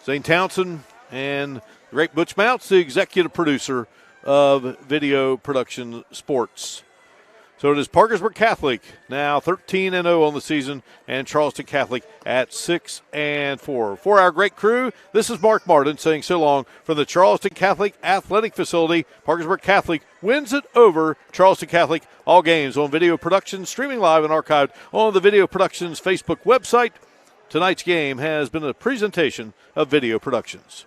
Zane Townsend and the great Butch Mounts, the executive producer of Video Production Sports. So it is Parkersburg Catholic now 13-0 on the season, and Charleston Catholic at 6-4. For our great crew, this is Mark Martin saying so long from the Charleston Catholic Athletic Facility. Parkersburg Catholic wins it over Charleston Catholic. All games on Video Productions, streaming live and archived on the Video Productions Facebook website. Tonight's game has been a presentation of Video Productions.